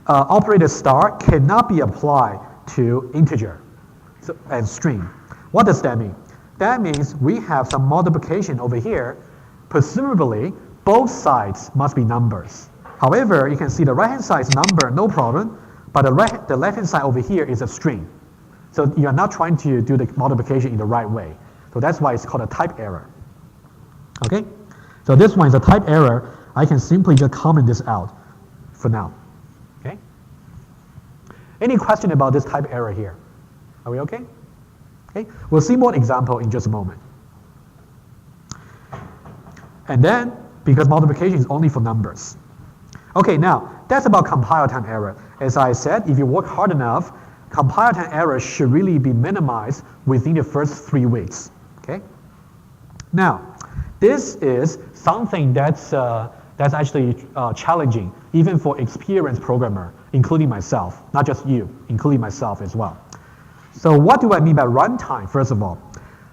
A: Operator star cannot be applied to integer and string. What does that mean? That means we have some multiplication over here. Presumably, both sides must be numbers. However, you can see the right-hand side is number, no problem, but the left-hand side over here is a string. So you're not trying to do the multiplication in the right way. So that's why it's called a type error. Okay? So this one is a type error. I can simply just comment this out for now. Okay? Any question about this type error here? Are we okay? Okay? We'll see more example in just a moment. And then, because multiplication is only for numbers. Okay, now, that's about compile time error. As I said, if you work hard enough, compile time error should really be minimized within the first 3 weeks. Okay? Now, this is something that's actually challenging, even for experienced programmer, including myself, not just you, including myself as well. So what do I mean by runtime, first of all?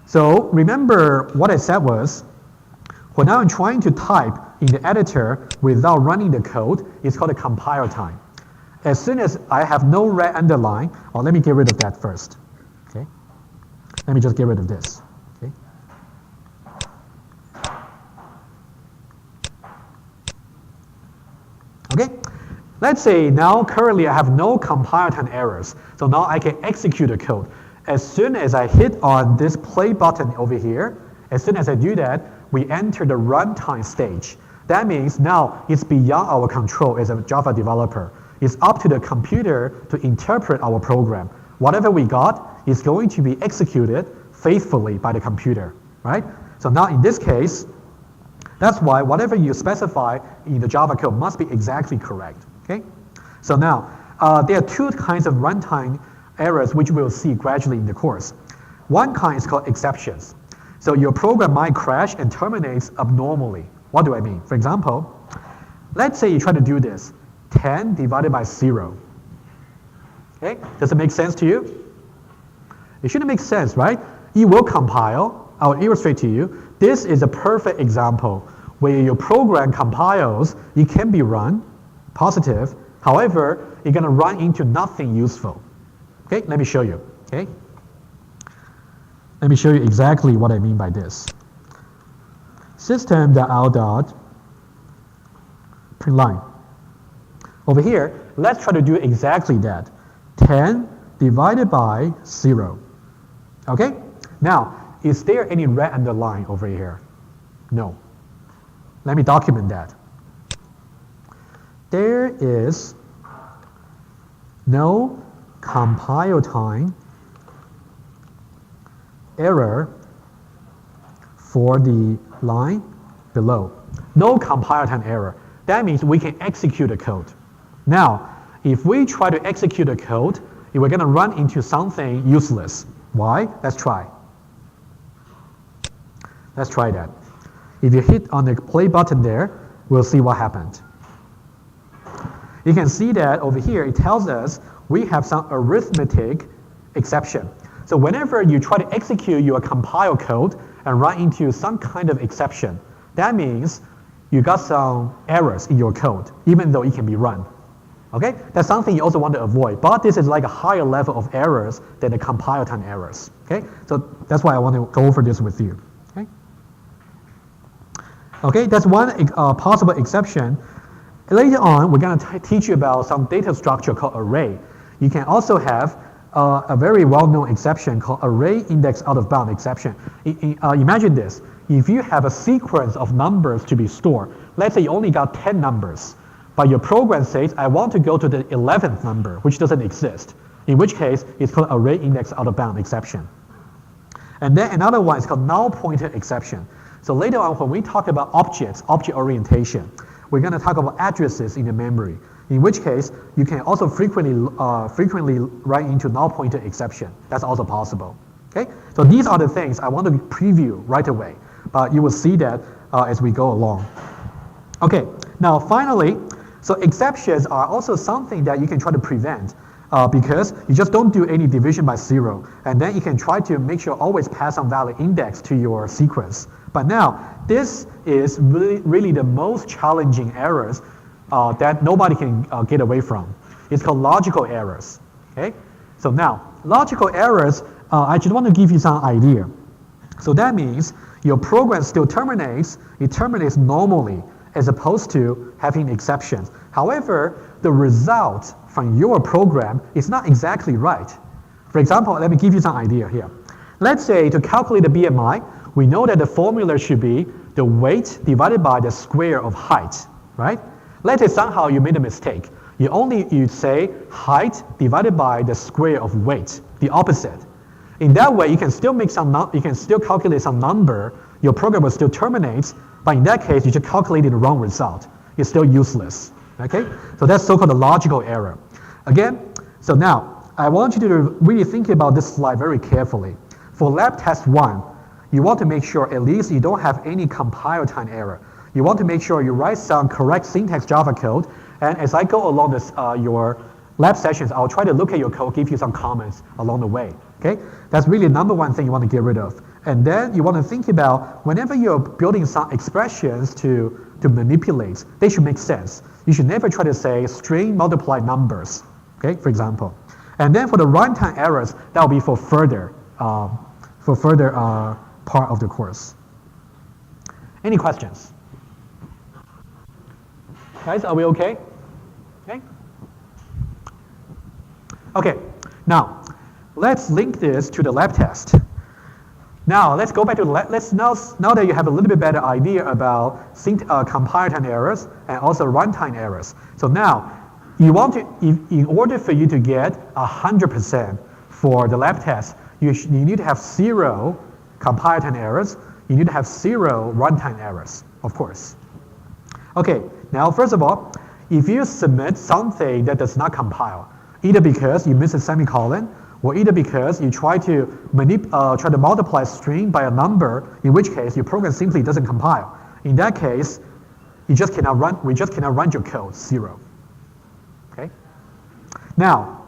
A: So remember what I said was, when I'm trying to type in the editor without running the code, it's called a compile time. As soon as I have no red underline, let me get rid of that first. Okay? Let me just get rid of this. Okay? Okay? Let's say now currently I have no compile time errors. So now I can execute the code. As soon as I hit on this play button over here, as soon as I do that, we enter the runtime stage. That means now it's beyond our control as a Java developer. It's up to the computer to interpret our program. Whatever we got is going to be executed faithfully by the computer, right? So now in this case, that's why whatever you specify in the Java code must be exactly correct, okay? So now, there are 2 kinds of runtime errors which we'll see gradually in the course. One kind is called exceptions. So your program might crash and terminates abnormally. What do I mean? For example, let's say you try to do this, 10 divided by 0. Okay, does it make sense to you? It shouldn't make sense, right? It will compile. I'll illustrate to you. This is a perfect example where your program compiles, it can be run, positive. However, you're going to run into nothing useful. Okay, let me show you. Okay. Let me show you exactly what I mean by this. System.out.println. Over here, let's try to do exactly that. 10 divided by 0. Okay? Now, is there any red underline over here? No. Let me document that. There is no compile time error for the line below. No compile time error. That means we can execute the code. Now, if we try to execute the code, we're going to run into something useless. Why? Let's try. Let's try that. If you hit on the play button there, we'll see what happened. You can see that over here, it tells us we have some arithmetic exception. So whenever you try to execute your compile code and run into some kind of exception, that means you got some errors in your code, even though it can be run. Okay? That's something you also want to avoid, but this is like a higher level of errors than the compile time errors. Okay? So that's why I want to go over this with you. Okay? Okay, that's one possible exception. Later on, we're going to teach you about some data structure called array. You can also have a very well-known exception called array index out of bound exception. Imagine this. If you have a sequence of numbers to be stored, let's say you only got 10 numbers, but your program says, I want to go to the 11th number, which doesn't exist, in which case it's called array index out of bound exception. And then another one is called null pointer exception. So later on, when we talk about objects, object orientation, we're going to talk about addresses in the memory, in which case you can also frequently write into null pointer exception. That's also possible. Okay? So these are the things I want to preview right away, but you will see that as we go along. Okay, now finally, so exceptions are also something that you can try to prevent. because you just don't do any division by 0. And then you can try to make sure always pass some valid index to your sequence. But now, this is really the most challenging errors that nobody can get away from. It's called logical errors. Okay? So now, logical errors, I just want to give you some idea. So that means your program still terminates, it terminates normally as opposed to having exceptions. However, the result from your program is not exactly right. For example, let me give you some idea here. Let's say to calculate the BMI, we know that the formula should be the weight divided by the square of height, right? Let's say somehow you made a mistake. You say height divided by the square of weight, the opposite. In that way, you can still calculate some number. Your program will still terminate, but in that case, you just calculated the wrong result. It's still useless. Okay? So that's so-called a logical error. Again, so now I want you to really think about this slide very carefully. For lab test 1, you want to make sure at least you don't have any compile time error. You want to make sure you write some correct syntax Java code, and as I go along this, your lab sessions, I'll try to look at your code, give you some comments along the way. Okay? That's really the number one thing you want to get rid of. And then you want to think about whenever you're building some expressions to manipulate, they should make sense. You should never try to say string multiply numbers, okay, for example. And then for the runtime errors, that will be for further part of the course. Any questions? Guys, are we okay? Okay. Okay. Now, let's link this to the lab test. Now, let's go back to the lab. Now that you have a little bit better idea about compile time errors and also runtime errors. So now, you want to, in order for you to get 100% for the lab test, you need to have 0 compile time errors. You need to have 0 runtime errors, of course. Okay, now first of all, if you submit something that does not compile, either because you miss a semicolon, or either because you try to multiply a string by a number, in which case your program simply doesn't compile. In that case, we just cannot run your code 0. Okay? Now,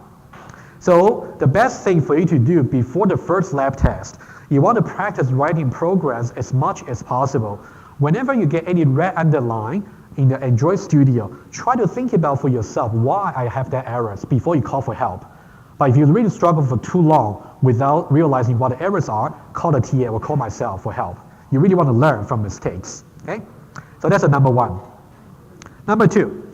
A: so the best thing for you to do before the first lab test, you want to practice writing programs as much as possible. Whenever you get any red underline in the Android Studio, try to think about for yourself why I have that errors before you call for help. But if you really struggle for too long without realizing what the errors are, call the TA or call myself for help. You really want to learn from mistakes. Okay? So that's the number 1. Number 2,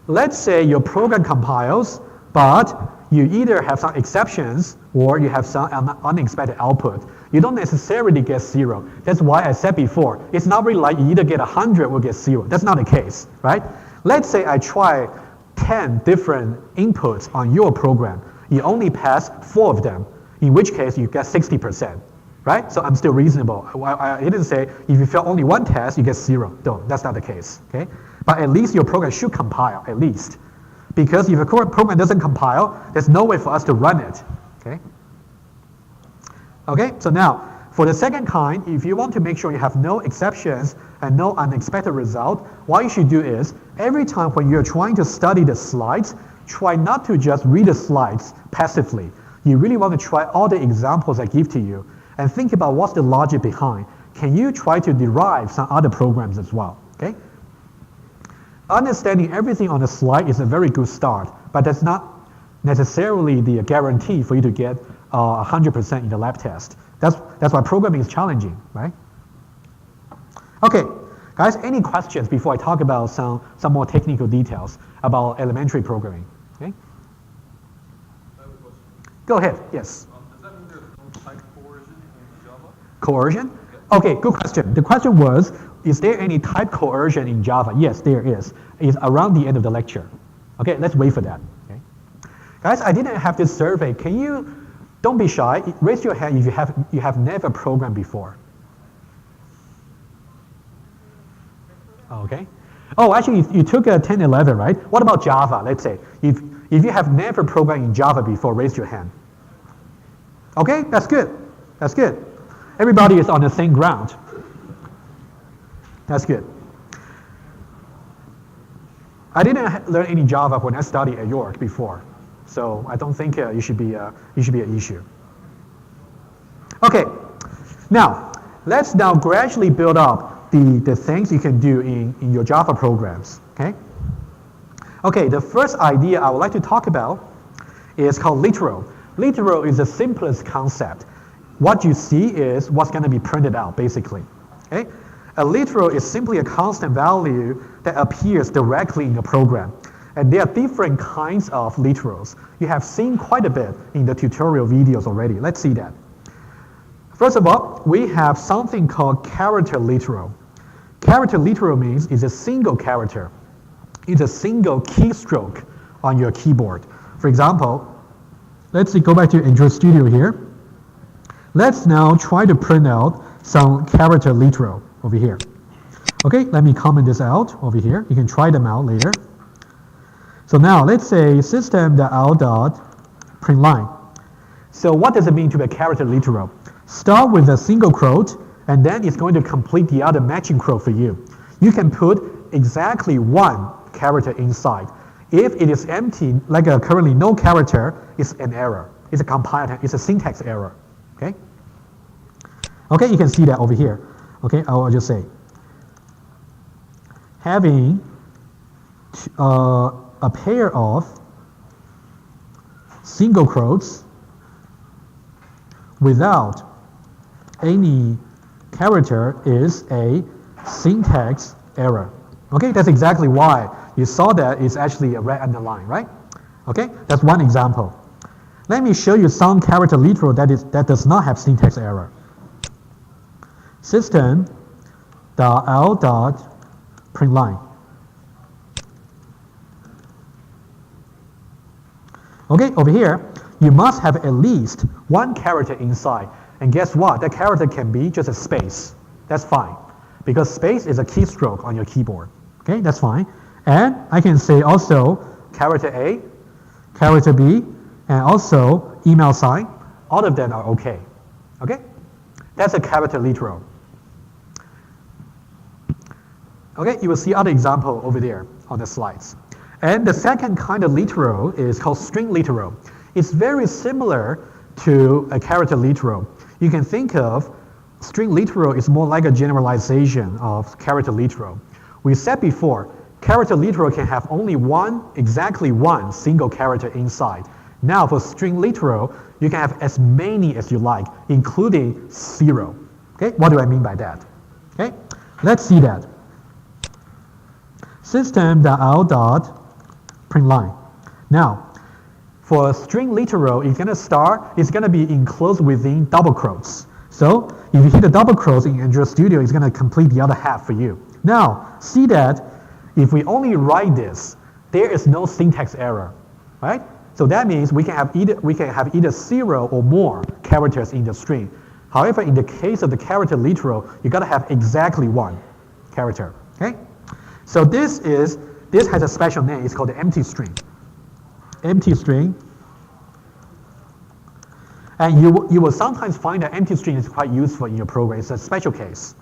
A: let's say your program compiles, but you either have some exceptions or you have some unexpected output. You don't necessarily get 0. That's why I said before, it's not really like you either get 100 or get 0. That's not the case, right? Let's say I try 10 different inputs on your program. You only pass 4 of them, in which case you get 60%, right? So I'm still reasonable. I didn't say if you fail only 1 test, you get 0. No, that's not the case, okay? But at least your program should compile, at least. Because if your program doesn't compile, there's no way for us to run it, okay? Okay, so now, for the second kind, if you want to make sure you have no exceptions and no unexpected result, what you should do is, every time when you're trying to study the slides, try not to just read the slides passively. You really want to try all the examples I give to you and think about what's the logic behind. Can you try to derive some other programs as well, okay? Understanding everything on the slide is a very good start, but that's not necessarily the guarantee for you to get 100% in the lab test. That's why programming is challenging, right? Okay, guys, any questions before I talk about some more technical details about elementary programming? Okay?
B: I have a question.
A: Go ahead, yes.
B: Does that mean there's no type coercion in Java?
A: Coercion? Okay, good question. The question was, is there any type coercion in Java? Yes, there is. It's around the end of the lecture. Okay, let's wait for that. Okay? Guys, I didn't have this survey. Can you, don't be shy, raise your hand if you have never programmed before. Okay. Oh, actually, you took a 10, 11, right? What about Java, let's say? If you have never programmed in Java before, raise your hand. Okay, that's good. That's good. Everybody is on the same ground. That's good. I didn't learn any Java when I studied at York before. So I don't think it should be an issue. Okay, now let's now gradually build up the things you can do in your Java programs. Okay. Okay, the first idea I would like to talk about is called literal. Literal is the simplest concept. What you see is what's going to be printed out, basically. Okay? A literal is simply a constant value that appears directly in the program. And there are different kinds of literals. You have seen quite a bit in the tutorial videos already. Let's see that. First of all, we have something called character literal. Character literal means it's a single character. It's a single keystroke on your keyboard. For example, let's go back to Android Studio here. Let's now try to print out some character literal over here. Okay, let me comment this out over here. You can try them out later. So now let's say system.out.println. So what does it mean to be a character literal? Start with a single quote, and then it's going to complete the other matching quote for you. You can put exactly one character inside. If it is empty, like currently no character, it's an error. It's a compile, it's a syntax error. Okay? Okay, you can see that over here. Okay, I'll just say having a pair of single quotes without any character is a syntax error. Okay, that's exactly why you saw that it's actually a red underline, right? Okay, that's one example. Let me show you some character literal that does not have syntax error. System.out.println. Okay, over here, you must have at least one character inside. And guess what? That character can be just a space. That's fine. Because space is a keystroke on your keyboard. Okay, that's fine. And I can say also character A, character B, and also email sign. All of them are okay. Okay? That's a character literal. Okay, you will see other example over there on the slides. And the second kind of literal is called string literal. It's very similar to a character literal. You can think of string literal is more like a generalization of character literal. We said before, character literal can have only exactly one single character inside. Now for string literal, you can have as many as you like, including 0. Okay, what do I mean by that? Okay, let's see that. System.out.println. Now, for string literal, it's going to be enclosed within double quotes. So if you hit the double quotes in Android Studio, it's going to complete the other half for you. Now, see that if we only write this, there is no syntax error, right? So that means we can have either 0 or more characters in the string. However, in the case of the character literal, you got to have exactly one character. Okay? So this has a special name. It's called the empty string. Empty string. And you will sometimes find that empty string is quite useful in your program. It's a special case.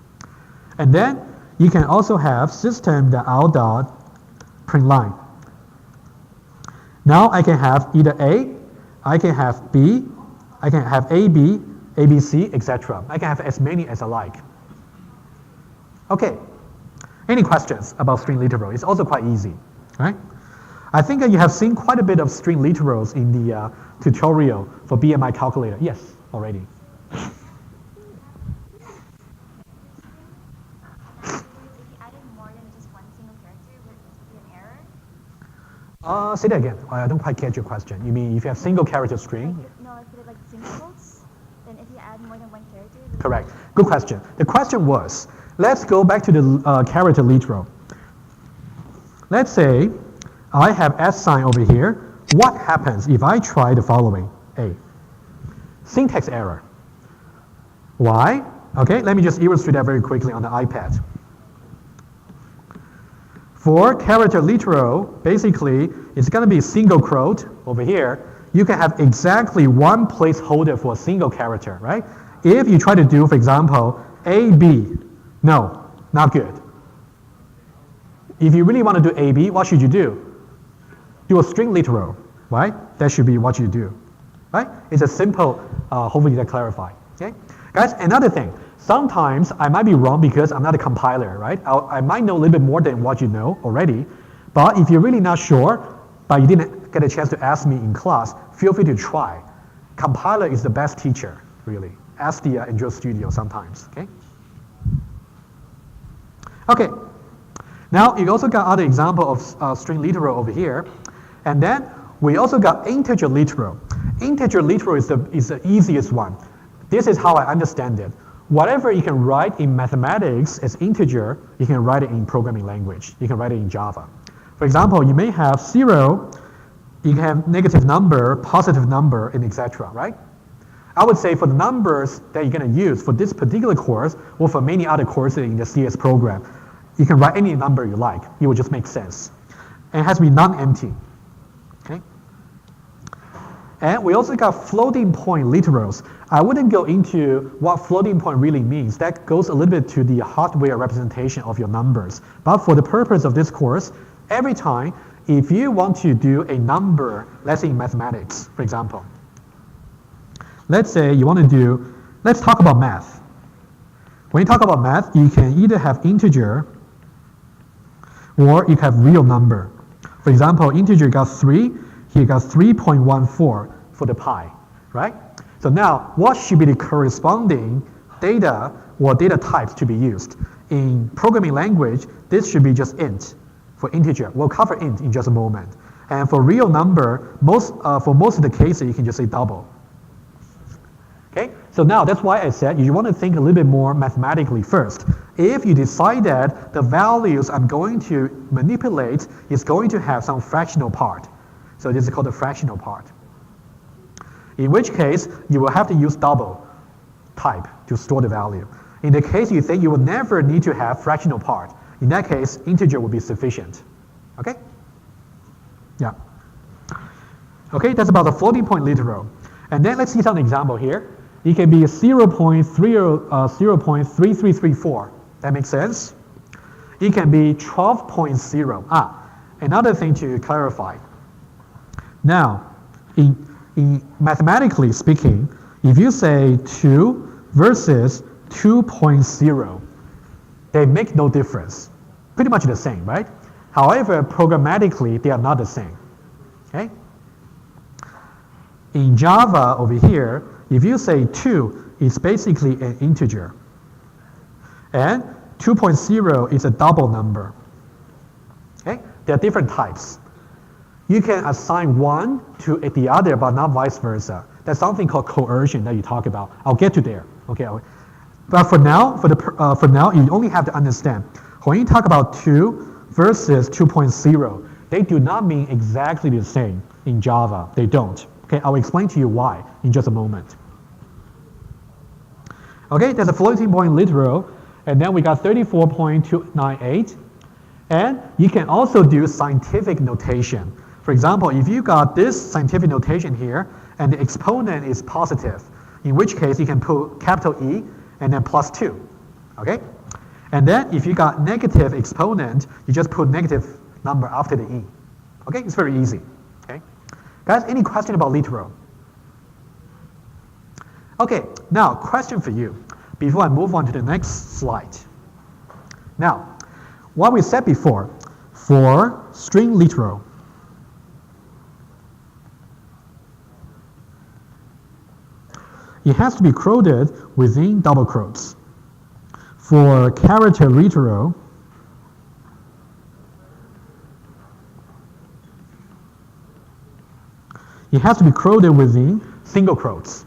A: And then you can also have system.out.println. Now I can have either A, I can have B, I can have AB, ABC, etc. I can have as many as I like. Okay. Any questions about string literal? It's also quite easy, right? I think you have seen quite a bit of string literals in the tutorial for BMI calculator. Yes, already.
C: If you added more than just one single character, would it be an error?
A: Say that again. I don't quite catch your question. You mean if you have single character string?
C: No, if you did like single quotes, then if you add more than one character.
A: Correct. Good question. The question was, let's go back to the character literal. Let's say I have S sign over here. What happens if I try the following? A. Syntax error. Why? Okay, let me just illustrate that very quickly on the iPad. For character literal, basically, it's going to be a single quote over here. You can have exactly one placeholder for a single character, right? If you try to do, for example, AB, no, not good. If you really want to do AB, what should you do? Do a string literal. right? That should be what you do, right? It's a simple, hopefully that clarify, okay? Guys, another thing, sometimes I might be wrong because I'm not a compiler, right? I might know a little bit more than what you know already, but if you're really not sure, but you didn't get a chance to ask me in class, feel free to try. Compiler is the best teacher, really. Ask the Android Studio sometimes, okay? Okay, now you also got other example of string literal over here, and then we also got integer literal. Integer literal is the easiest one. This is how I understand it. Whatever you can write in mathematics as integer, you can write it in programming language. You can write it in Java. For example, you may have 0, you can have negative number, positive number, and etc., right? I would say for the numbers that you're going to use for this particular course, or for many other courses in the CS program, you can write any number you like. It will just make sense. And it has to be non-empty. Okay? And we also got floating point literals. I wouldn't go into what floating point really means. That goes a little bit to the hardware representation of your numbers. But for the purpose of this course, every time, if you want to do a number, let's say in mathematics, for example, let's say you want to do, let's talk about math. When you talk about math, you can either have integer or you can have real number. For example, integer got 3, here got 3.14 for the pi, right? So now, what should be the corresponding data or data types to be used? In programming language, this should be just int for integer. We'll cover int in just a moment. And for real number, for most of the cases, you can just say double. Okay, so now that's why I said you want to think a little bit more mathematically first. If you decide that the values I'm going to manipulate is going to have some fractional part, so this is called the fractional part. In which case, you will have to use double type to store the value. In the case you think you will never need to have fractional part, in that case, integer will be sufficient. Okay? Yeah. Okay, that's about the floating point literal. And then let's see some example here. It can be 0.3334. That makes sense? It can be 12.0. Another thing to clarify. Now, in mathematically speaking, if you say 2 versus 2.0, they make no difference. Pretty much the same, right? However, programmatically, they are not the same. Okay? In Java over here, if you say 2, it's basically an integer. And 2.0 is a double number. Okay? There are different types. You can assign one to the other, but not vice versa. That's something called coercion that you talk about. I'll get to there. Okay. But for now, you only have to understand when you talk about 2 versus 2.0, they do not mean exactly the same in Java. They don't. Okay. I'll explain to you why in just a moment. Okay. There's a floating point literal, and then we got 34.298, and you can also do scientific notation. For example, if you got this scientific notation here, and the exponent is positive, in which case you can put capital E and then plus 2, okay? And then if you got negative exponent, you just put negative number after the E, okay? It's very easy, okay? Guys, any question about literal? Okay, now question for you, before I move on to the next slide. Now, what we said before, for string literal, it has to be quoted within double quotes. For character literal, it has to be quoted within single quotes.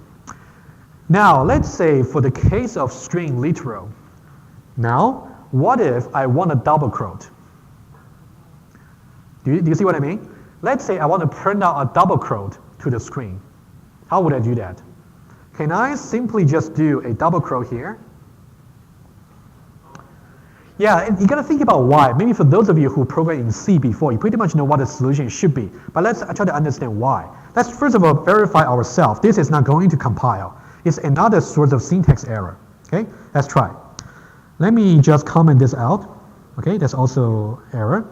A: Now, let's say for the case of string literal, now, what if I want a double quote? Do you see what I mean? Let's say I want to print out a double quote to the screen. How would I do that? Can I simply just do a double quote here? Yeah, and you got to think about why. Maybe for those of you who programmed in C before, you pretty much know what the solution should be. But let's try to understand why. Let's first of all verify ourselves. This is not going to compile. It's another sort of syntax error. Okay, let's try. Let me just comment this out. Okay, that's also error.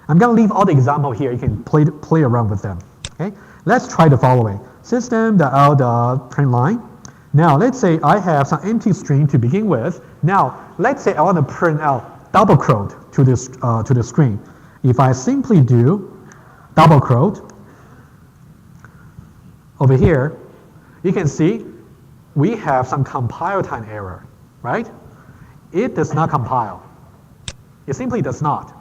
A: I'm going to leave all the example here. You can play around with them. Okay, let's try the following. System.out.print line. Now, let's say I have some empty string to begin with. Now, let's say I want to print out double quote to the string. If I simply do double quote over here, you can see we have some compile time error, right? It does not compile. It simply does not.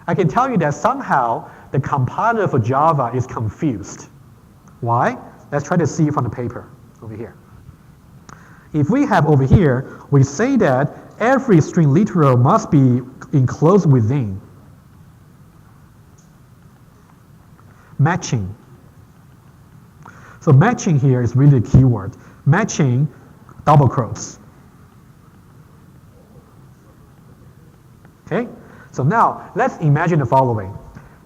A: I can tell you that somehow the compiler for Java is confused. Why? Let's try to see from the paper over here. If we have over here, we say that every string literal must be enclosed within matching. So matching here is really the key word. Matching double quotes. Okay? So now, let's imagine the following.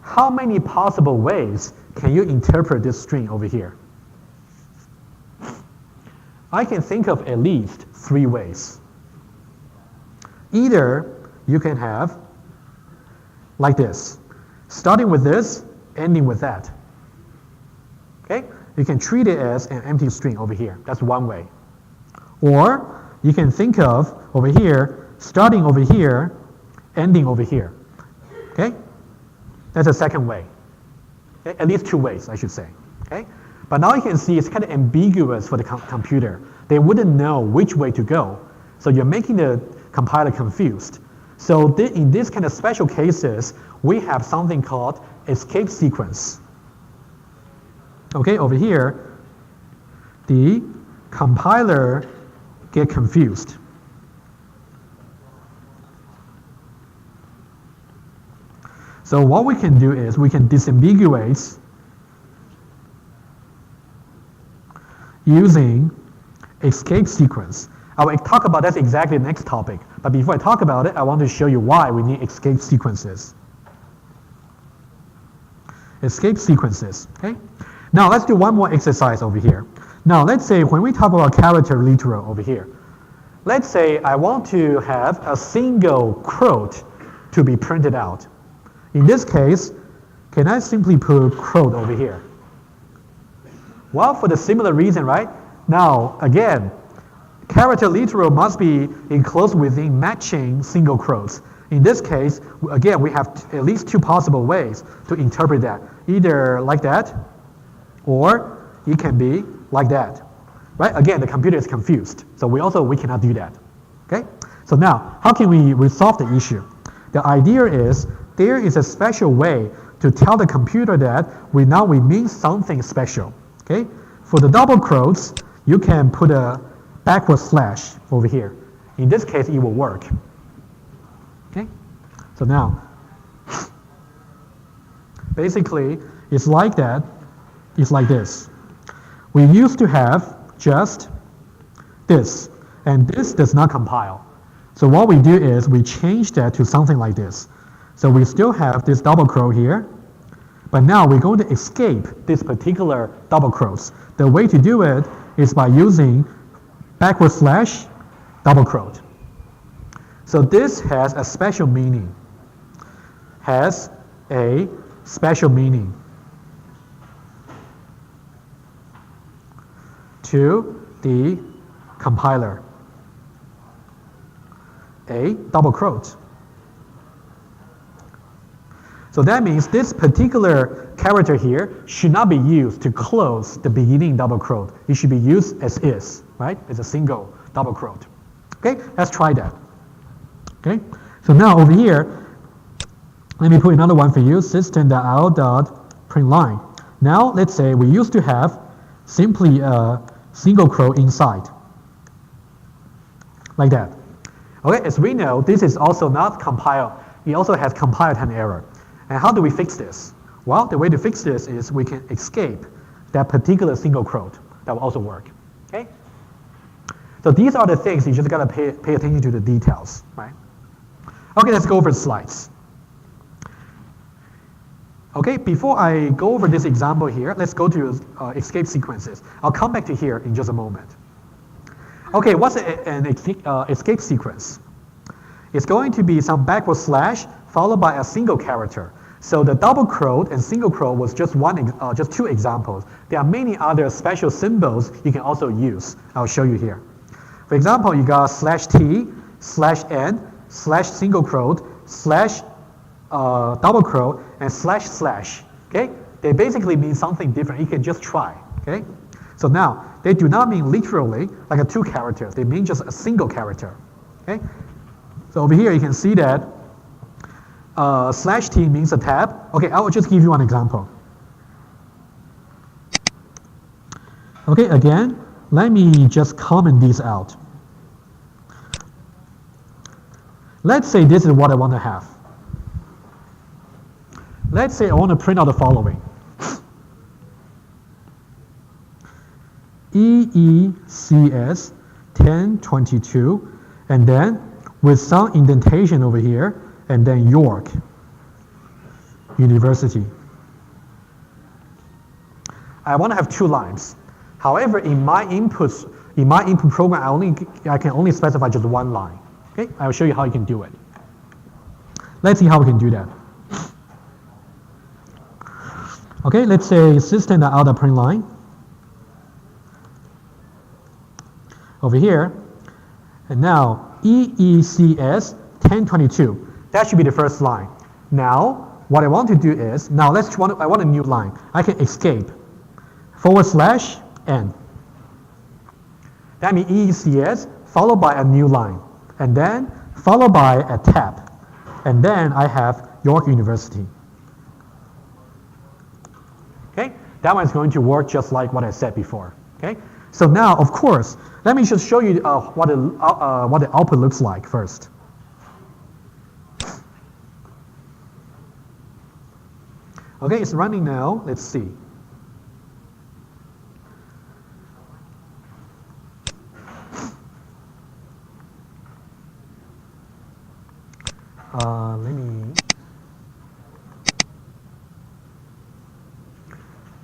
A: How many possible ways can you interpret this string over here? I can think of at least 3 ways. Either you can have like this, starting with this, ending with that. Okay? You can treat it as an empty string over here. That's one way. Or you can think of over here, starting over here, ending over here. Okay? That's a second way. Okay? At least 2 ways, I should say. Okay? But now you can see it's kind of ambiguous for the computer. They wouldn't know which way to go. So you're making the compiler confused. So in this kind of special cases, we have something called escape sequence. Okay, over here, the compiler get confused. So what we can do is we can disambiguate using escape sequence. I will talk about that exactly the next topic. But before I talk about it, I want to show you why we need escape sequences. Escape sequences, okay? Now let's do one more exercise over here. Now let's say when we talk about character literal over here, let's say I want to have a single quote to be printed out. In this case, can I simply put quote over here? Well, for the similar reason, right? Now, again, character literal must be enclosed within matching single quotes. In this case, again, we have at least 2 possible ways to interpret that. Either like that, or it can be like that. Right? Again, the computer is confused. So we cannot do that. Okay? So now, how can we resolve the issue? The idea is there is a special way to tell the computer that we mean something special. Okay? For the double quotes, you can put a backward slash over here. In this case, it will work. Okay? So now, basically, it's like that. It's like this. We used to have just this, and this does not compile. So what we do is we change that to something like this. So we still have this double quote here, but now we're going to escape this particular double quotes. The way to do it is by using backward slash double quote. So this has a special meaning. Has a special meaning to the compiler. A double quote. So that means this particular character here should not be used to close the beginning double quote. It should be used as is, right? As a single double quote. Okay, let's try that. Okay, so now over here, let me put another one for you, system.out.println. Now let's say we used to have simply a single quote inside, like that. Okay, as we know, this is also not compiled. It also has compile time error. And how do we fix this? Well, the way to fix this is we can escape that particular single quote. That will also work. Okay? So these are the things you just gotta pay attention to the details, right? Okay, let's go over the slides. Okay, before I go over this example here, let's go to escape sequences. I'll come back to here in just a moment. Okay, what's an escape sequence? It's going to be some backward slash followed by a single character. So the double quote and single quote was just just two examples. There are many other special symbols you can also use. I'll show you here. For example, you got /t, /n, /single quote, /double quote, and //. Okay? They basically mean something different. You can just try. Okay? So now, they do not mean literally like two characters. They mean just a single character. Okay? So over here you can see that /t means a tab. Okay, I will just give you one example. Okay, again, let me just comment these out. Let's say this is what I want to have. Let's say I want to print out the following. EECS1022, and then with some indentation over here, and then York University. I want to have two lines. However, in my input program, I can only specify just one line. Okay, I'll show you how you can do it. Let's see how we can do that. Okay, let's say system.out.print line. Over here, and now EECS1022. That should be the first line. Now, what I want to do is, I want a new line. I can escape /n. That means EECS followed by a new line, and then followed by a tab, and then I have York University. Okay, that one is going to work just like what I said before. Okay, so now, of course, let me just show you what the output looks like first. Okay, it's running now. Let's see.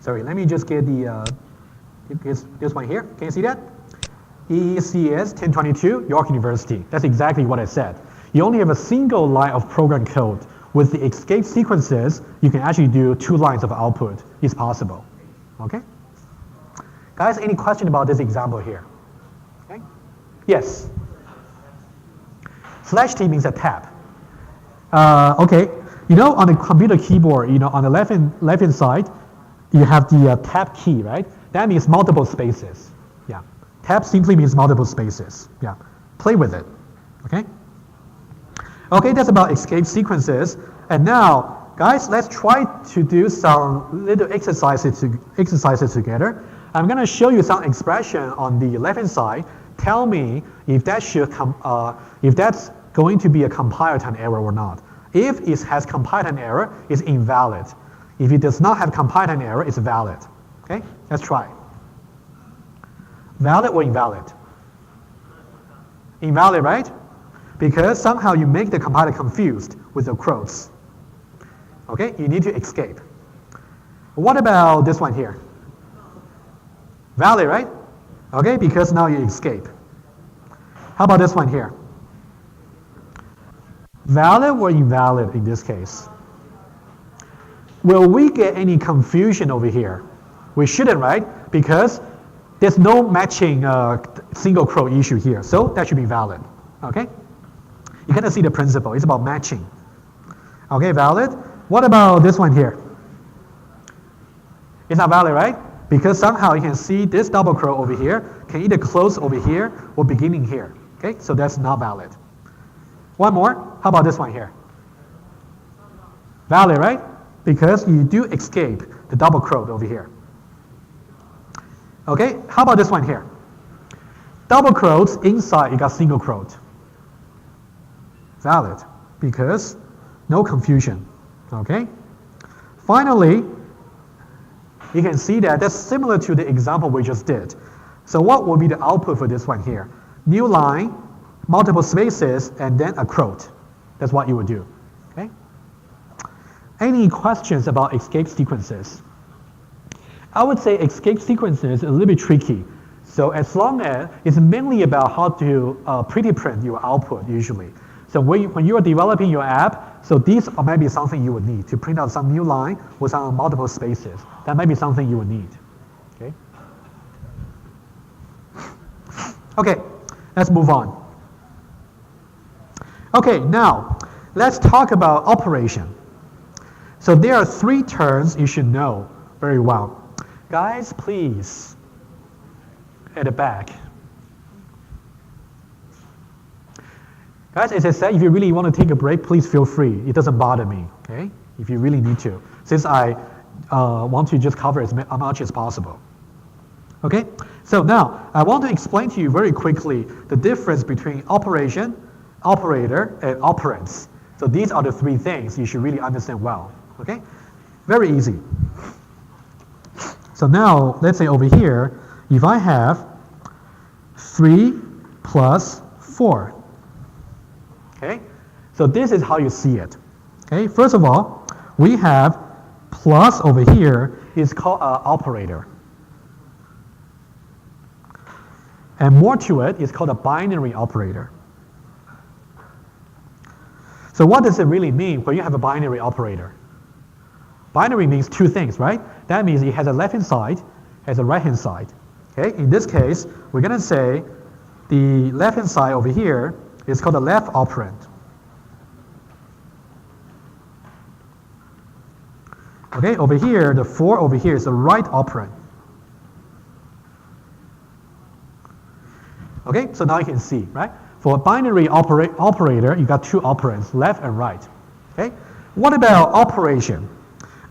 A: Let me just get this one here. Can you see that? EECS1022, York University. That's exactly what I said. You only have a single line of program code. With the escape sequences, you can actually do two lines of output. It's possible. Okay? Guys, any question about this example here? Okay? Yes? /t means a tab. Okay, on the computer keyboard, on the left-hand side, you have the tab key, right? That means multiple spaces. Yeah. Tab simply means multiple spaces. Yeah. Play with it. Okay? Okay, that's about escape sequences. And now, guys, let's try to do some little exercises together. I'm going to show you some expression on the left-hand side. Tell me if that's going to be a compile time error or not. If it has compile time error, it's invalid. If it does not have compile time error, it's valid. Okay, let's try. Valid or invalid? Invalid, right? Because somehow you make the compiler confused with the quotes. Okay, you need to escape. What about this one here? Valid, right? Okay, because now you escape. How about this one here? Valid or invalid in this case? Will we get any confusion over here? We shouldn't, right? Because there's no matching single quote issue here, so that should be valid. Okay? You kind of see the principle. It's about matching. Okay, valid. What about this one here? It's not valid, right? Because somehow you can see this double quote over here can either close over here or beginning here. Okay, so that's not valid. One more. How about this one here? Valid, right? Because you do escape the double quote over here. Okay, how about this one here? Double quotes inside you got single quote. Valid, because no confusion. Okay? Finally, you can see that that's similar to the example we just did. So what will be the output for this one here? New line, multiple spaces, and then a quote. That's what you would do. Okay? Any questions about escape sequences? I would say escape sequences is a little bit tricky. So as long as it's mainly about how to pretty print your output usually. So when you are developing your app, so these might be something you would need to print out some new line with some multiple spaces. That might be something you would need. Okay. Okay, let's move on. Okay, now let's talk about operation. So there are 3 terms you should know very well. Guys, please, at the back. Guys, as I said, if you really want to take a break, please feel free. It doesn't bother me, okay? If you really need to, since I want to just cover as much as possible. Okay, so now I want to explain to you very quickly the difference between operation, operator, and operands. So these are the 3 things you should really understand well. Okay, very easy. So now let's say over here, if I have 3 plus 4. Okay, so this is how you see it. Okay, first of all, we have plus over here is called an operator. And more to it is called a binary operator. So what does it really mean when you have a binary operator? Binary means 2 things, right? That means it has a left-hand side, has a right-hand side. Okay, in this case, we're going to say the left-hand side over here is called the left operand. Okay, over here, the 4 over here is the right operand. Okay, so now you can see, right? For a binary operator, you got 2 operands, left and right. Okay, what about operation?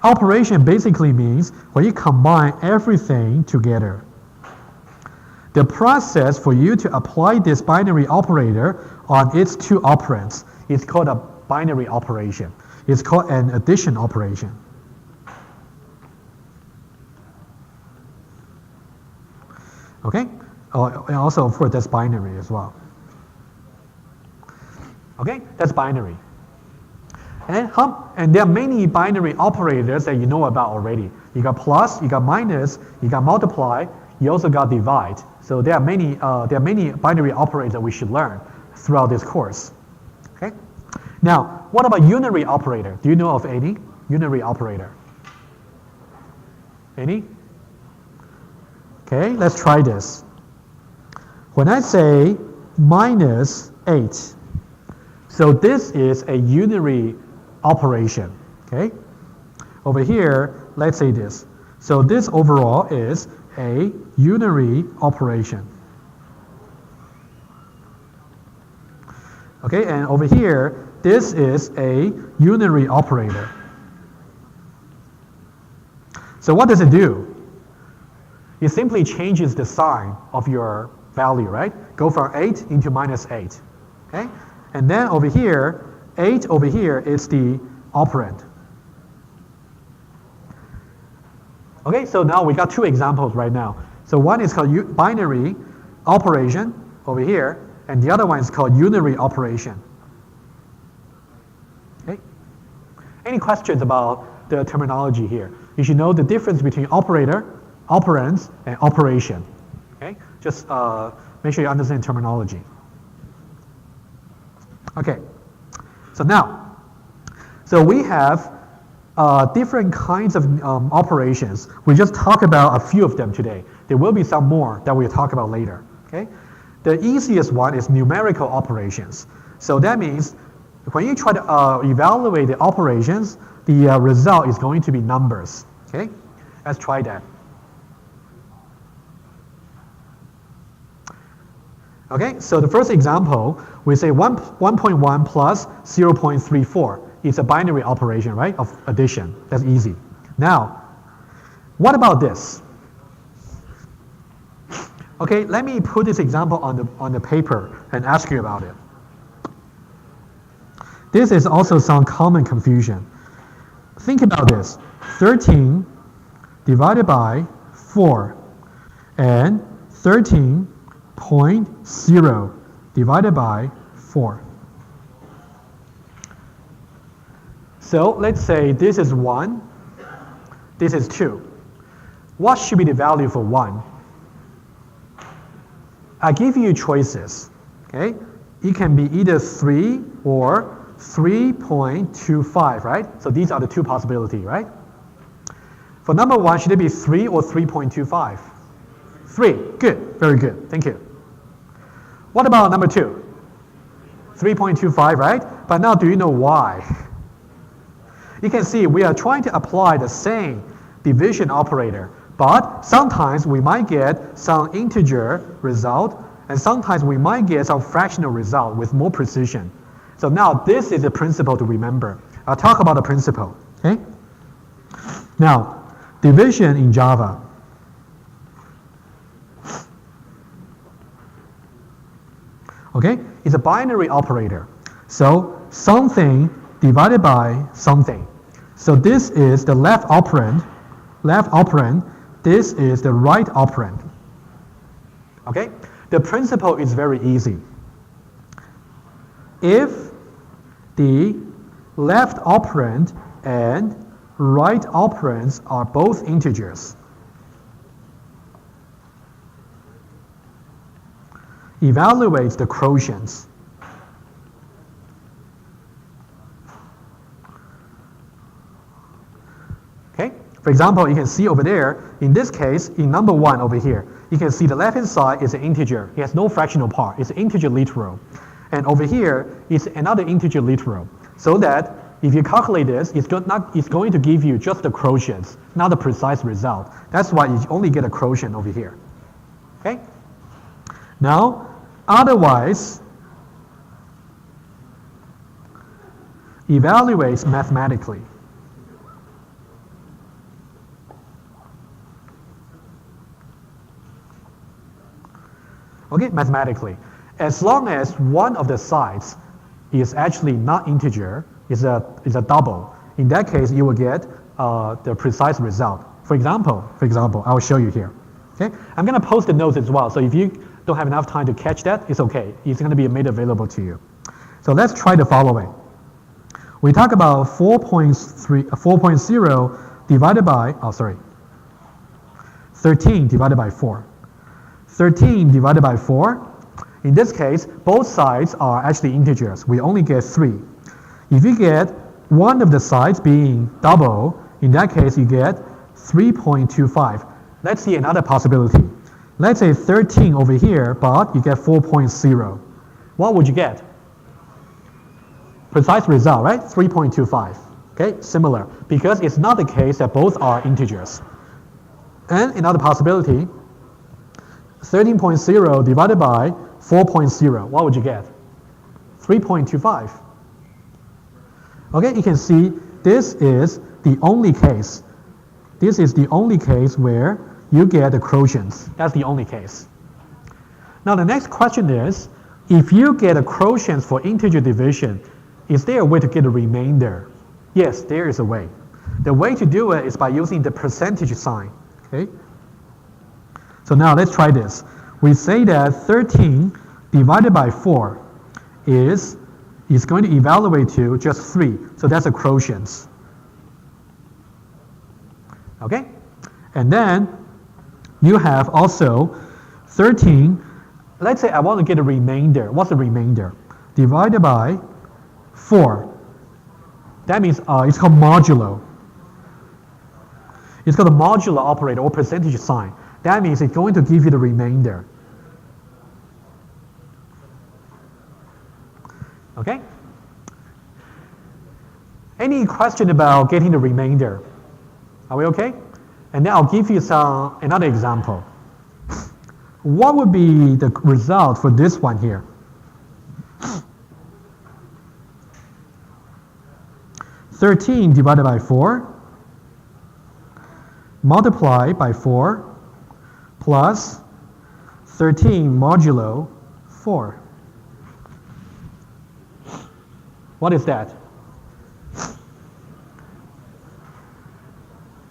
A: Operation basically means when you combine everything together. The process for you to apply this binary operator on its 2 operands is called a binary operation. It's called an addition operation. Okay, and also of course that's binary as well. Okay, that's binary. And there are many binary operators that you know about already. You got plus, you got minus, you got multiply, you also got divide. So there are many binary operators that we should learn throughout this course. Okay. Now, what about unary operator? Do you know of any unary operator? Any? Okay, let's try this. When I say minus 8, so this is a unary operation, okay? Over here, let's say this. So this overall is a unary operation. Okay, and over here, this is a unary operator. So what does it do? It simply changes the sign of your value, right? Go from 8 into minus 8, okay? And then over here, 8 over here is the operand. Okay, so now we got 2 examples right now. So one is called binary operation over here, and the other one is called unary operation. Okay? Any questions about the terminology here? You should know the difference between operator, operands, and operation. Okay? Just make sure you understand terminology. Okay, so now, so we have different kinds of operations. We just talked about a few of them today. There will be some more that we'll talk about later. Okay, the easiest one is numerical operations. So that means when you try to evaluate the operations, the result is going to be numbers. Okay, let's try that. Okay, so the first example, we say 1.1 plus 0.34. It's a binary operation, right, of addition. That's easy. Now, what about this? Okay, let me put this example on the paper and ask you about it. This is also some common confusion. Think about this. 13 divided by 4 and 13.0 divided by 4. So let's say this is 1, this is 2. What should be the value for 1? I give you choices. Okay, it can be either 3 or 3.25, right? So these are the two possibilities, right? For number 1, should it be 3 or 3.25? 3, good, very good, thank you. What about number 2? 3.25, right? But now do you know why? You can see we are trying to apply the same division operator, but sometimes we might get some integer result, and sometimes we might get some fractional result with more precision. So now this is the principle to remember. I'll talk about the principle, okay? Now, division in Java. Okay, it's a binary operator. So something divided by something. So this is the left operand, this is the right operand. Okay, the principle is very easy. If the left operand and right operands are both integers, evaluate the quotients. Okay, for example, you can see over there, in this case, in number 1 over here, you can see the left-hand side is an integer. It has no fractional part. It's an integer literal. And over here is another integer literal. So that if you calculate this, it's going to give you just the quotients, not the precise result. That's why you only get a quotient over here. Okay? Now, otherwise, evaluates mathematically. Okay, mathematically. As long as one of the sides is actually not integer, is a double, in that case you will get the precise result. For example, I will show you here. Okay, I'm going to post the notes as well, so if you don't have enough time to catch that, it's okay. It's going to be made available to you. So let's try the following. We talk about 4.0 divided by, 13 divided by 4. 13 divided by 4, in this case, both sides are actually integers. We only get 3. If you get one of the sides being double, in that case you get 3.25. Let's see another possibility. Let's say 13 over here, but you get 4.0. What would you get? Precise result, right? 3.25. Okay, similar, because it's not the case that both are integers. And another possibility, 13.0 divided by 4.0. What would you get? 3.25. Okay, you can see this is the only case. This is the only case where you get the quotients. That's the only case. Now the next question is, if you get a quotient for integer division, is there a way to get a remainder? Yes, there is a way. The way to do it is by using the percentage sign. Okay? So now let's try this. We say that 13 divided by 4 is going to evaluate to just 3. So that's a quotient. Okay? And then you have also 13. Let's say I want to get a remainder. What's the remainder? Divided by 4. That means it's called modulo. It's called a modulo operator or percentage sign. That means it's going to give you the remainder. Okay? Any question about getting the remainder? Are we okay? And then I'll give you another example. What would be the result for this one here? $13 divided by 4 multiplied by 4 plus 13 modulo 4. What is that?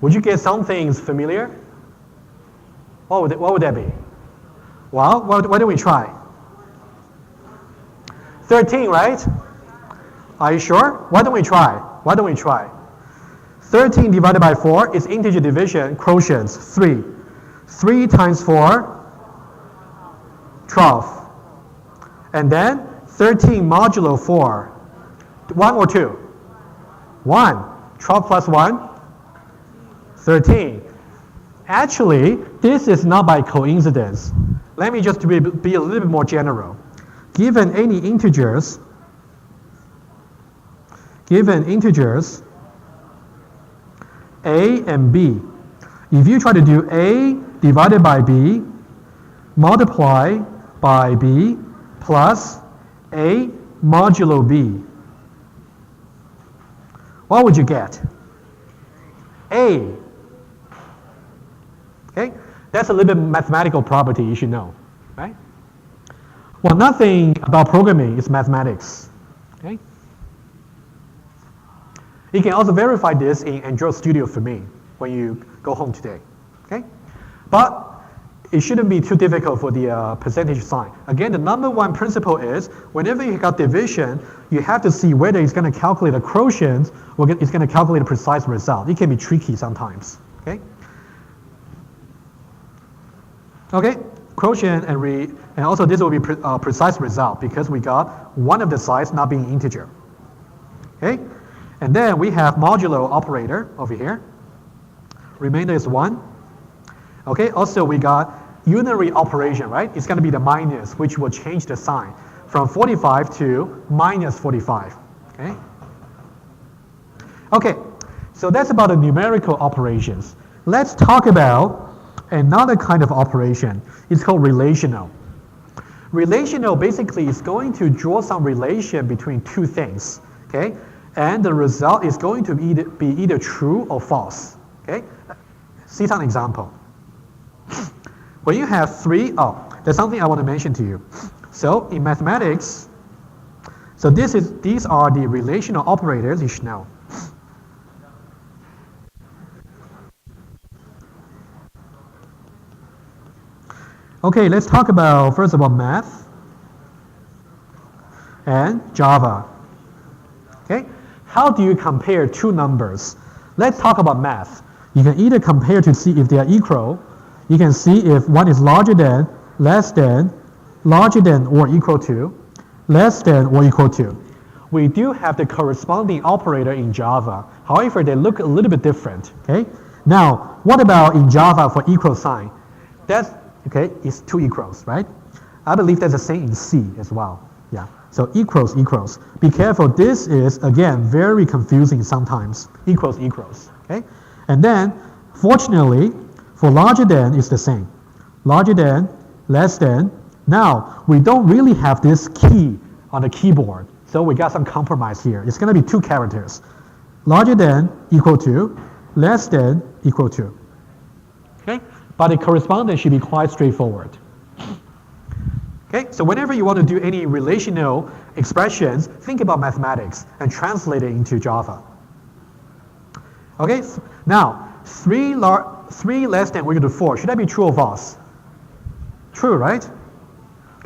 A: Would you get something familiar? What would that be? Well, why don't we try? 13, right? Are you sure? Why don't we try? 13 divided by 4 is integer division, quotients, 3. 3 times 4, 12. And then 13 modulo 4 1 or 2? 1. 12 plus 1? 13. Actually, this is not by coincidence. Let me just be a little bit more general. Given integers, a and b, if you try to do a divided by b, multiply by b, plus a modulo b, what would you get? A. Okay, that's a little bit mathematical property you should know, right? Well, nothing about programming is mathematics. Okay. You can also verify this in Android Studio for me when you go home today. Okay, but it shouldn't be too difficult for the percentage sign. Again, the number one principle is whenever you got division, you have to see whether it's going to calculate a quotient or it's going to calculate a precise result. It can be tricky sometimes. Okay. Okay, quotient and also this will be precise result because we got one of the sides not being integer. Okay, and then we have modulo operator over here. Remainder is 1. Okay, also we got unary operation, right? It's going to be the minus, which will change the sign from 45 to minus 45. Okay. Okay, so that's about the numerical operations. Let's talk about another kind of operation. It's called relational. Relational basically is going to draw some relation between two things, okay? And the result is going to be either true or false, okay? See some example. When you have 3, there's something I want to mention to you. So in mathematics, so these are the relational operators you should know. Okay, let's talk about, first of all, math and Java. Okay, how do you compare two numbers? Let's talk about math. You can either compare to see if they are equal. You can see if one is larger than, less than, larger than or equal to, less than or equal to. We do have the corresponding operator in Java. However, they look a little bit different. Okay. Now, what about in Java for equal sign? That's okay, it's 2 equals, right? I believe that's the same in C as well. Yeah, so equals, equals. Be careful, this is, again, very confusing sometimes. Equals, equals, okay? And then, fortunately, for larger than, it's the same. Larger than, less than. Now, we don't really have this key on the keyboard, so we got some compromise here. It's going to be 2 characters. Larger than, equal to, less than, equal to. Okay? But the correspondence should be quite straightforward. Okay, so whenever you want to do any relational expressions, think about mathematics and translate it into Java. Okay, now 3 less than or equal to 4, should that be true or false? True, right?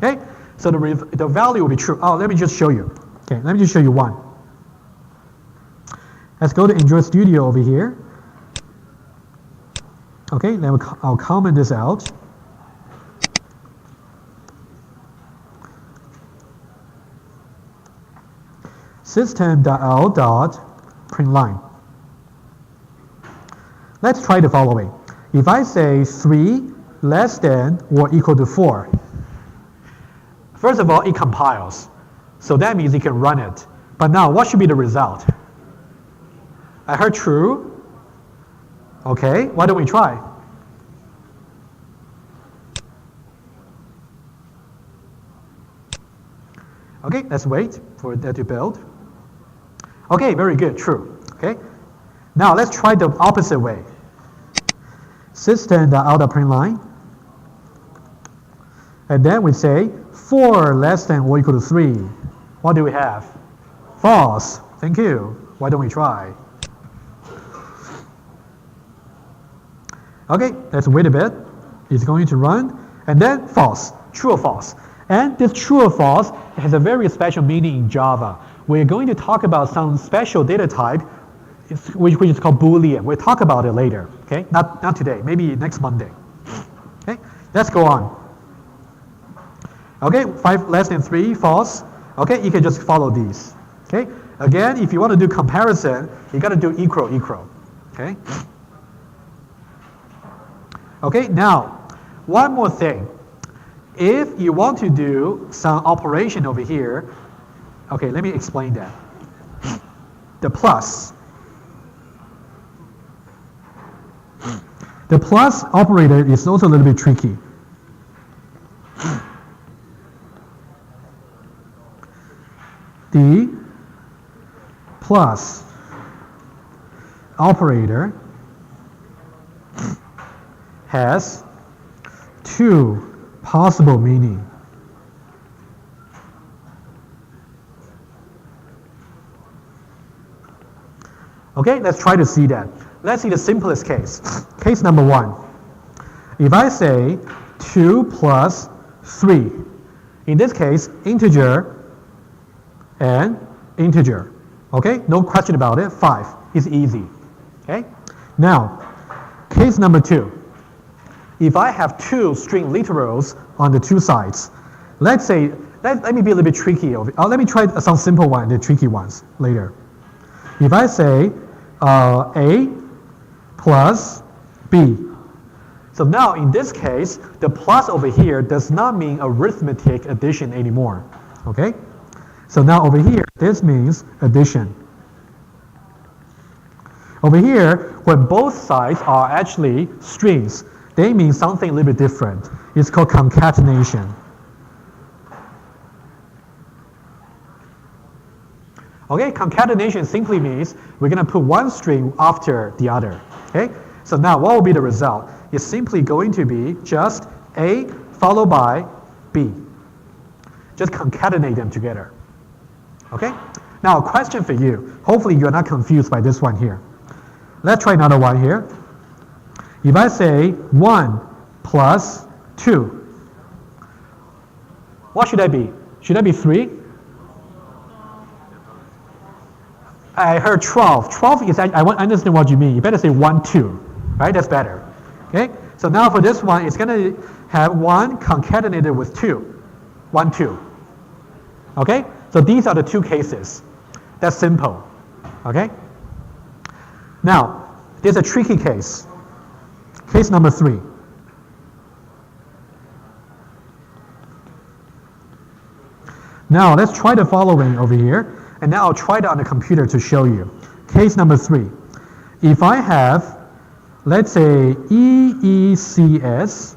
A: Okay, so the value will be true. Let me just show you. Okay, let me just show you one. Let's go to Android Studio over here. Okay, then I'll comment this out. System.out.println. Let's try the following. If I say 3 less than or equal to 4, first of all, it compiles. So that means you can run it. But now, what should be the result? I heard true. Okay, why don't we try? Okay, let's wait for that to build. Okay, very good, true. Okay, now let's try the opposite way. System.out.println, and then we say 4 less than or equal to 3. What do we have? False. Thank you. Why don't we try? Okay, let's wait a bit. It's going to run, and then false, true or false. And this true or false has a very special meaning in Java. We're going to talk about some special data type, which is called Boolean. We'll talk about it later. Okay, not today, maybe next Monday. Okay, let's go on. Okay, 5 less than 3, false. Okay, you can just follow these. Okay, Again, if you want to do comparison, you got to do equal, equal. Okay? Okay, now, one more thing. If you want to do some operation over here, okay, let me explain that. The plus. The plus operator is also a little bit tricky. The plus operator has two possible meaning. Okay, let's try to see that. Let's see the simplest case. Case number 1. If I say 2 plus 3, in this case, integer and integer. Okay, no question about it. 5 is easy. Okay, now, case number 2. If I have two string literals on the two sides, let's say, let me be a little bit tricky. Let me try some simple one, the tricky ones later. If I say A plus B. So now in this case, the plus over here does not mean arithmetic addition anymore. Okay? So now over here, this means addition. Over here, when both sides are actually strings, they mean something a little bit different. It's called concatenation. Okay, concatenation simply means we're going to put one string after the other. Okay, so now what will be the result? It's simply going to be just A followed by B. Just concatenate them together. Okay, now a question for you. Hopefully you're not confused by this one here. Let's try another one here. If I say 1 plus 2, what should that be? Should that be 3? I heard 12. 12 is, I understand what you mean. You better say 1, 2, right? That's better. Okay? So now for this one, it's going to have 1 concatenated with 2. 1, 2. Okay? So these are the two cases. That's simple. Okay? Now, there's a tricky case. Case number 3. Now, let's try the following over here. And now I'll try that on the computer to show you. Case number 3. If I have, let's say, EECS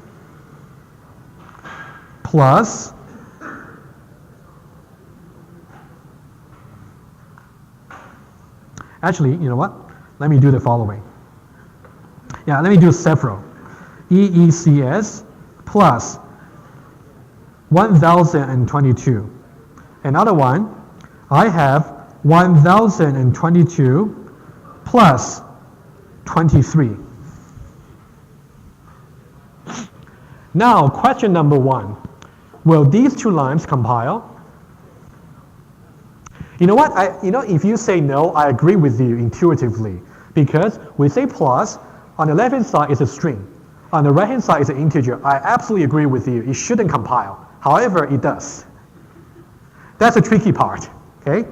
A: plus actually, you know what? Let me do the following. Yeah, let me do several. EECS plus 1022. Another one, I have 1022 plus 23. Now, question number 1. Will these two lines compile? You know what? If you say no, I agree with you intuitively. Because we say plus, on the left-hand side is a string. On the right-hand side is an integer. I absolutely agree with you. It shouldn't compile. However, it does. That's the tricky part. Okay?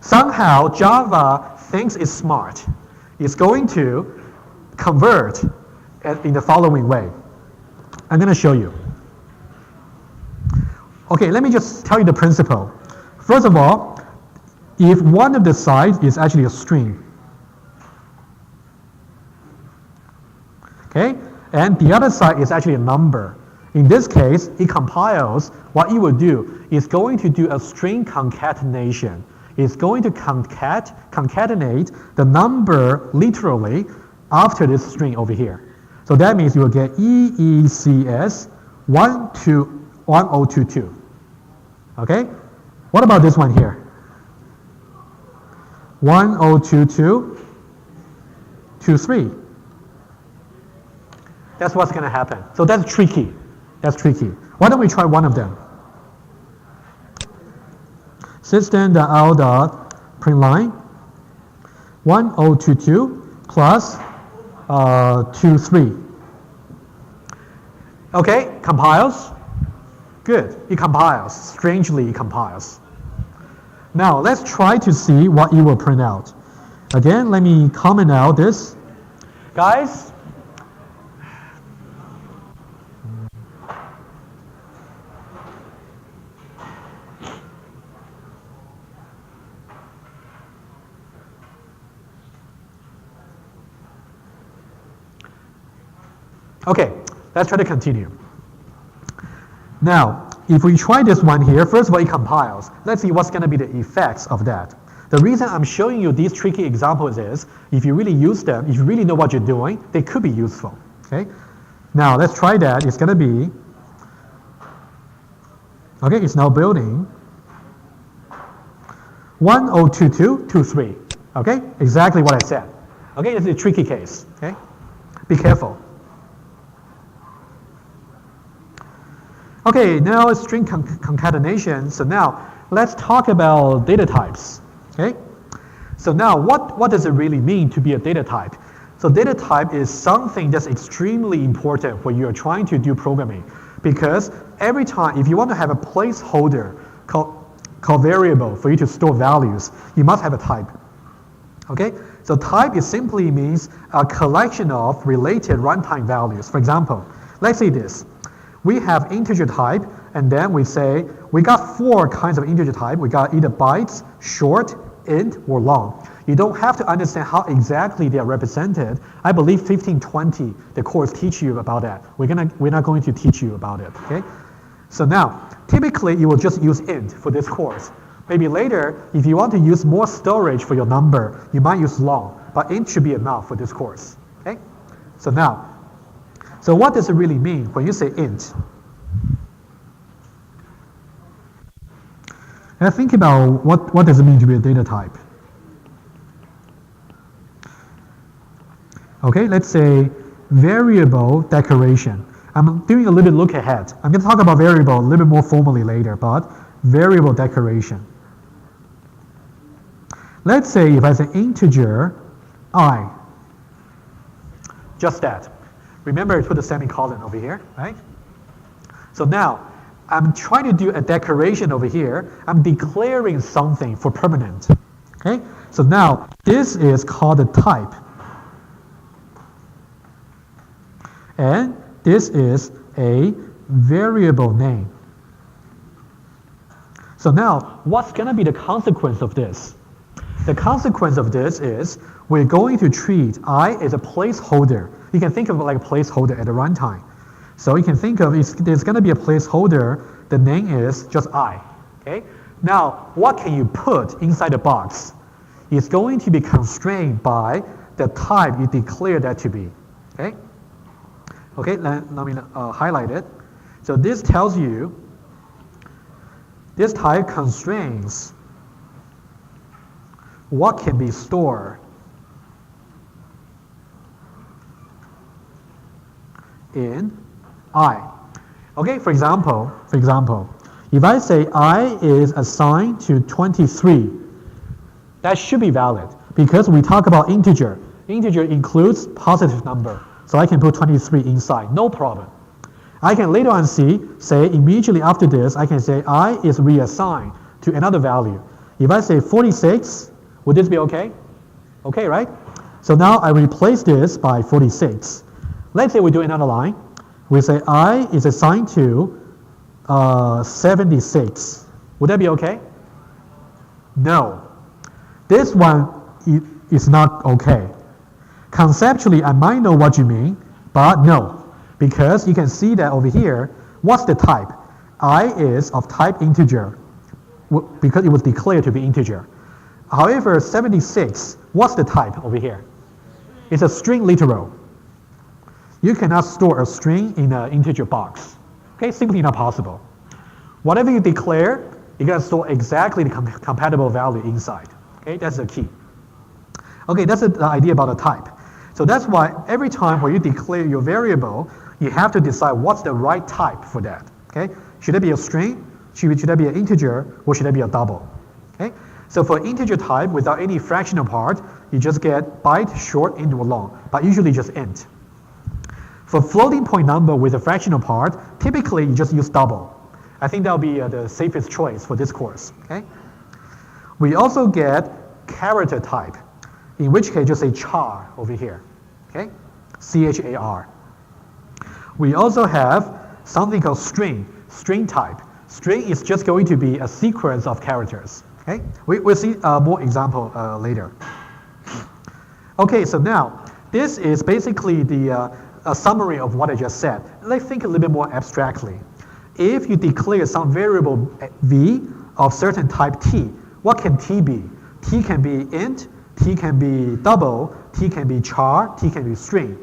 A: Somehow, Java thinks it's smart. It's going to convert in the following way. I'm going to show you. Okay, let me just tell you the principle. First of all, if one of the sides is actually a string, okay, and the other side is actually a number, in this case, it compiles. What it will do is going to do a string concatenation. It's going to concatenate the number literally after this string over here. So that means you will get EECS 1022. Okay? What about this one here? 1022, 23. That's what's going to happen. So that's tricky. That's tricky. Why don't we try one of them? System.out.println 1022 plus 23. Okay, compiles. Good. It compiles. Strangely, it compiles. Now let's try to see what it will print out. Again, let me comment out this. Guys, okay, let's try to continue. Now, if we try this one here, first of all, it compiles. Let's see what's going to be the effects of that. The reason I'm showing you these tricky examples is, if you really use them, if you really know what you're doing, they could be useful. Okay. Now, let's try that. It's going to be, okay, it's now building 102223. Okay, exactly what I said. Okay, it's a tricky case. Okay, be careful. Okay, now it's string concatenation. So now let's talk about data types. Okay, so now what does it really mean to be a data type? So data type is something that's extremely important when you're trying to do programming, because every time if you want to have a placeholder called variable for you to store values, you must have a type. Okay, so type is simply means a collection of related runtime values. For example, let's say this. We have integer type, and then we say, we got 4 kinds of integer type. We got either bytes, short, int, or long. You don't have to understand how exactly they are represented. I believe 1520, the course teach you about that. We're not going to teach you about it, okay? So now, typically you will just use int for this course. Maybe later, if you want to use more storage for your number, you might use long, but int should be enough for this course, okay? So now, so what does it really mean when you say int? And think about what does it mean to be a data type. Okay, let's say variable decoration. I'm doing a little bit look ahead. I'm going to talk about variable a little bit more formally later, but variable decoration. Let's say if I say integer I, just that. Remember to put a semicolon over here, right? So now, I'm trying to do a decoration over here. I'm declaring something for permanent, okay? So now, this is called a type. And this is a variable name. So now, what's going to be the consequence of this? The consequence of this is we're going to treat I as a placeholder. You can think of it like a placeholder at the runtime. So you can think of there's going to be a placeholder. The name is just I. Okay. Now, what can you put inside the box? It's going to be constrained by the type you declare that to be. Okay. Okay. Let me highlight it. So this tells you this type constrains what can be stored in I. Okay, for example, if I say I is assigned to 23, that should be valid because we talk about integer. Integer includes positive number, so I can put 23 inside, no problem. I can later on say immediately after this, I can say I is reassigned to another value. If I say 46, would this be okay? Okay, right? So now I replace this by 46. Let's say we do another line. We say I is assigned to 76. Would that be okay? No. This one is not okay. Conceptually, I might know what you mean, but no. Because you can see that over here, what's the type? I is of type integer, because it was declared to be integer. However, 76, what's the type over here? It's a string literal. You cannot store a string in an integer box. Okay, simply not possible. Whatever you declare, you're going to store exactly the compatible value inside. Okay, that's the key. Okay, that's the idea about a type. So that's why every time when you declare your variable, you have to decide what's the right type for that. Okay, should it be a string? Should that be an integer? Or should that be a double? Okay, so for integer type, without any fractional part, you just get byte, short, int, or long, but usually just int. For floating point number with a fractional part, typically you just use double. I think that'll be the safest choice for this course. Okay. We also get character type, in which case just say char over here, okay? C-H-A-R. We also have something called string type. String is just going to be a sequence of characters, okay? We'll see more example later. Okay, so now, this is basically a summary of what I just said. Let's think a little bit more abstractly. If you declare some variable v of certain type t, what can t be? T can be int, t can be double, t can be char, t can be string.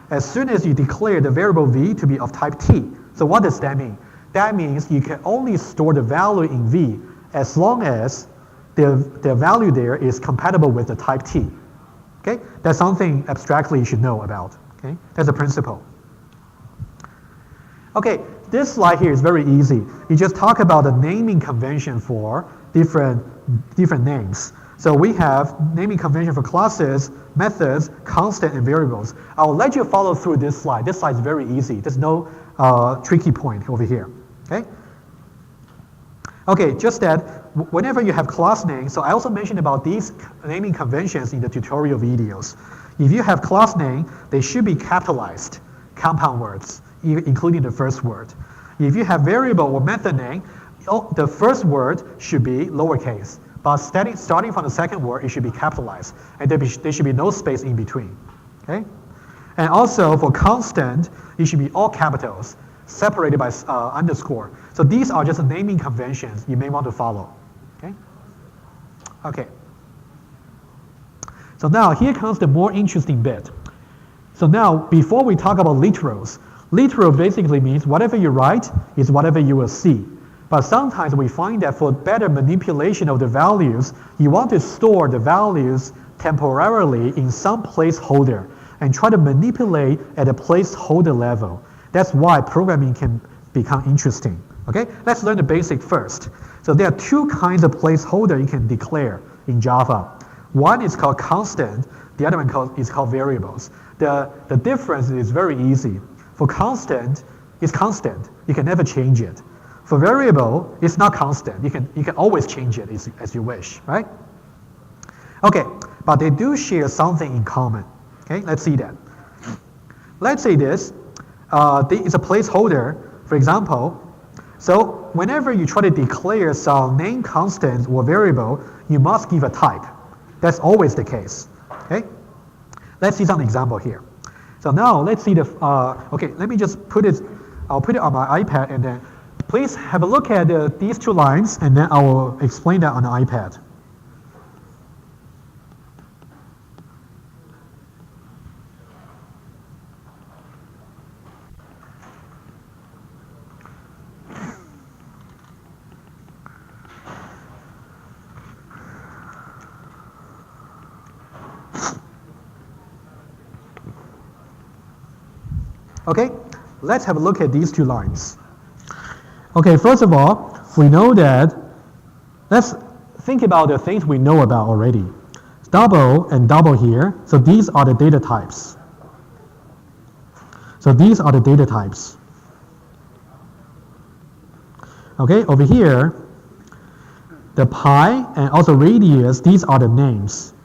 A: As soon as you declare the variable v to be of type t, so what does that mean? That means you can only store the value in v as long as the value there is compatible with the type t. Okay, that's something abstractly you should know about. Okay, that's a principle. Okay, this slide here is very easy. You just talk about the naming convention for different names. So we have naming convention for classes, methods, constant, and variables. I'll let you follow through this slide. This slide is very easy. There's no tricky point over here. Okay. Okay, just that whenever you have class names, so I also mentioned about these naming conventions in the tutorial videos. If you have class name, they should be capitalized, compound words, including the first word. If you have variable or method name, the first word should be lowercase, but starting from the second word, it should be capitalized, and there should be no space in between. Okay, and also for constant, it should be all capitals, separated by underscore. So these are just naming conventions you may want to follow. Okay. Okay. So now here comes the more interesting bit. So now before we talk about literals, literal basically means whatever you write is whatever you will see. But sometimes we find that for better manipulation of the values, you want to store the values temporarily in some placeholder and try to manipulate at a placeholder level. That's why programming can become interesting. Okay, let's learn the basic first. So there are two kinds of placeholder you can declare in Java. One is called constant, the other one is called variables. The difference is very easy. For constant, it's constant. You can never change it. For variable, it's not constant. You can always change it as you wish, right? Okay, but they do share something in common. Okay, let's see that. Let's say this. It's a placeholder, for example. So whenever you try to declare some name constant or variable, you must give a type. That's always the case. Okay? Let's see some example here. So now let's see okay, let me just I'll put it on my iPad, and then please have a look at these two lines, and then I will explain that on the iPad. Okay, let's have a look at these two lines. Okay, first of all, we know that, let's think about the things we know about already. Double and double here, so these are the data types. So these are the data types. Okay, over here, the pi and also radius, these are the names.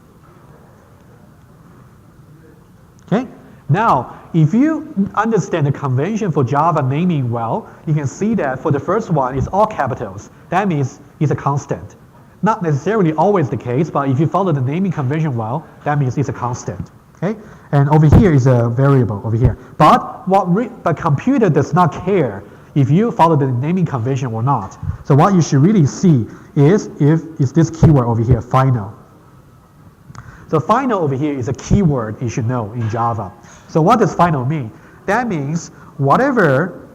A: Okay, now, if you understand the convention for Java naming well, you can see that for the first one, it's all capitals. That means it's a constant. Not necessarily always the case, but if you follow the naming convention well, that means it's a constant. Okay? And over here is a variable over here. But computer does not care if you follow the naming convention or not. So what you should really see is this keyword over here, final. So final over here is a keyword you should know in Java. So what does final mean? That means whatever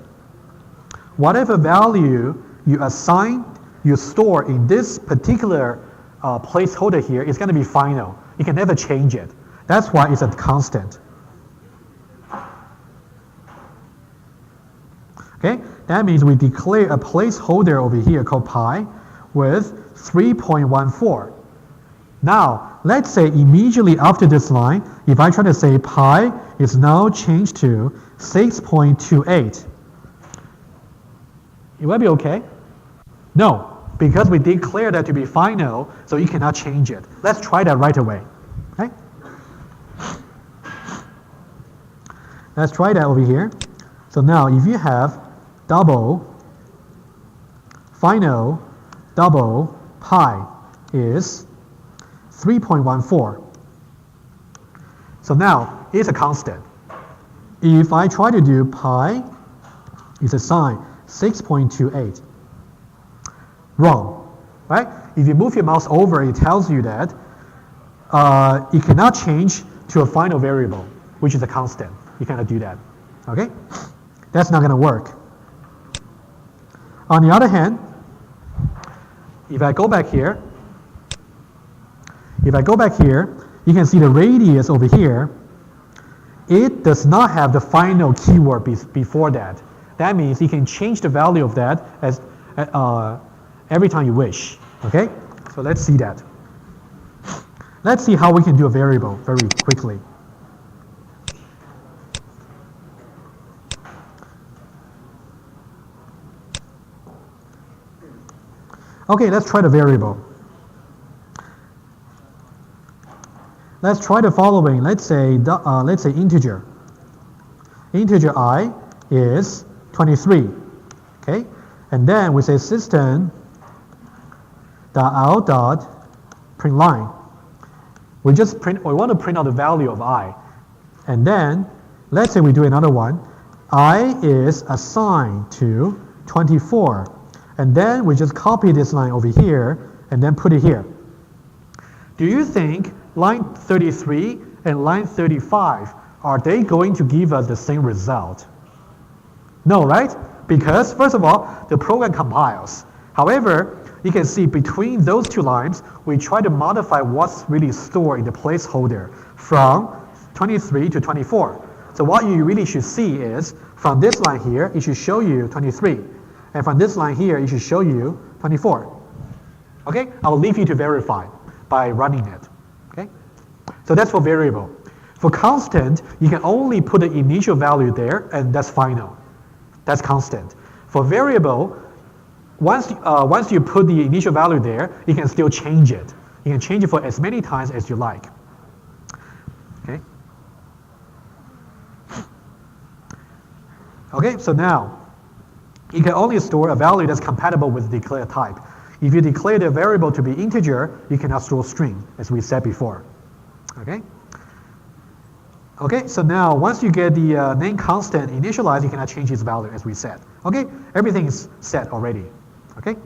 A: value you assign, you store in this particular placeholder here is going to be final. You can never change it. That's why it's a constant. Okay, that means we declare a placeholder over here called pi with 3.14. Now, let's say immediately after this line, if I try to say pi is now changed to 6.28. It will be okay? No. because we declare that to be final, so you cannot change it. Let's try that right away. Okay? Let's try that over here. So now if you have double final double pi is 3.14. So now it's a constant. If I try to do pi is a sign 6.28. Wrong, right? If you move your mouse over, it tells you that it cannot change to a final variable, which is a constant. You cannot do that, okay? That's not going to work. On the other hand, if I go back here, you can see the radius over here. It does not have the final keyword before that. That means you can change the value of that as every time you wish. Okay? So let's see that. Let's see how we can do a variable very quickly. Okay, let's try the variable. Let's try the following. Let's say integer. Integer I is 23. Okay, and then we say system.out.println. We want to print out the value of I, and then let's say we do another one. I is assigned to 24. And then we just copy this line over here and then put it here. Do you think line 33 and line 35, are they going to give us the same result? No, right? Because first of all, the program compiles. However, you can see between those two lines, we try to modify what's really stored in the placeholder from 23 to 24. So what you really should see is from this line here, it should show you 23. And from this line here, it should show you 24. Okay? I'll leave you to verify by running it. Okay? So that's for variable. For constant, you can only put the initial value there, and that's final. That's constant. For variable, once you put the initial value there, you can still change it. You can change it for as many times as you like. Okay? Okay, so now, you can only store a value that's compatible with the declared type. If you declare the variable to be integer, you cannot store string, as we said before. Okay? Okay, so now once you get the name constant initialized, you cannot change its value, as we said. Okay, everything is set already. Okay?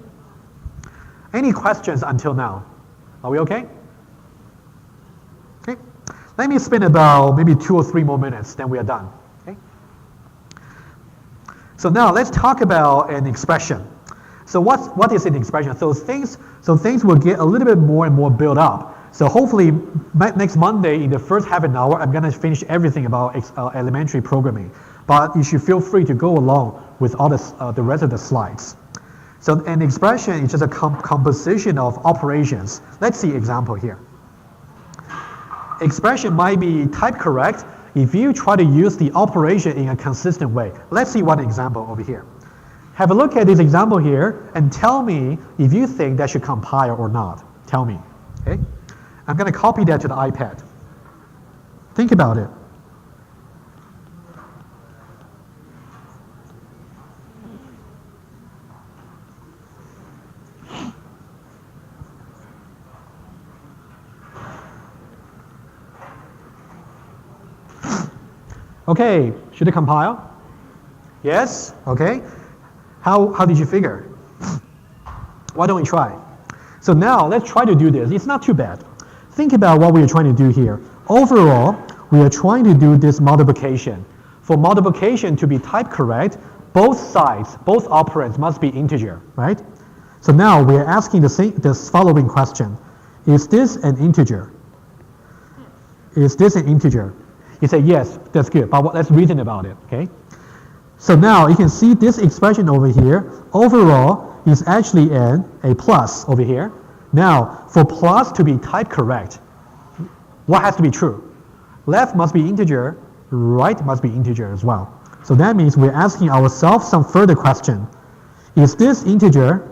A: Any questions until now? Are we okay? Okay. Let me spend about maybe 2 or 3 more minutes, then we are done. Okay? So now let's talk about an expression. So what is an expression? So things will get a little bit more and more built up. So hopefully next Monday in the first half an hour, I'm going to finish everything about elementary programming. But you should feel free to go along with all the rest of the slides. So an expression is just a composition of operations. Let's see example here. Expression might be type correct if you try to use the operation in a consistent way. Let's see one example over here. Have a look at this example here and tell me if you think that should compile or not. Tell me. Okay? I'm going to copy that to the iPad. Think about it. Okay, should it compile? Yes? Okay. How did you figure? Why don't we try? So now let's try to do this. It's not too bad. Think about what we are trying to do here. Overall, we are trying to do this multiplication. For multiplication to be type correct, both sides, both operands must be integer, right? So now we are asking this following question. Is this an integer? Is this an integer? You say, yes, that's good, but let's reason about it, okay? So now you can see this expression over here, overall is actually a plus over here. Now, for plus to be type correct, what has to be true? Left must be integer, right must be integer as well. So that means we're asking ourselves some further question. Is this integer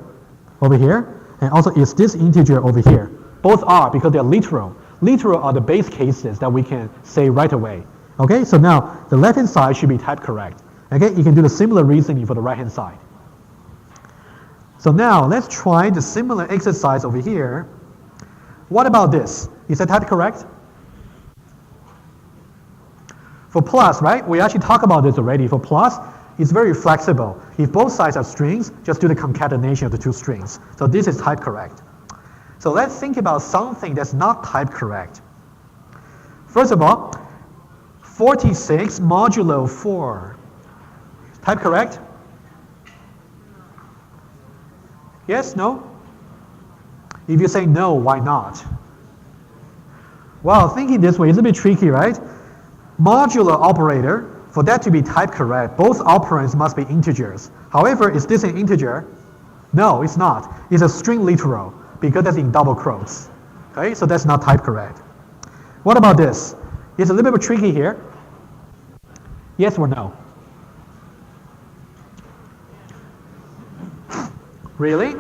A: over here? And also, is this integer over here? Both are because they're literal. Literal are the base cases that we can say right away. Okay, so now the left-hand side should be type correct. Okay, you can do the similar reasoning for the right-hand side. So now let's try the similar exercise over here. What about this? Is that type correct? For plus, right? We actually talked about this already. For plus, it's very flexible. If both sides are strings, just do the concatenation of the two strings. So this is type correct. So let's think about something that's not type correct. First of all, 46 modulo 4. Type correct? Yes, no? If you say no, why not? Well, thinking this way is a bit tricky, right? Modulo operator, for that to be type correct, both operands must be integers. However, is this an integer? No, it's not. It's a string literal because that's in double quotes. Okay, so that's not type correct. What about this? It's a little bit tricky here. Yes or no? Really?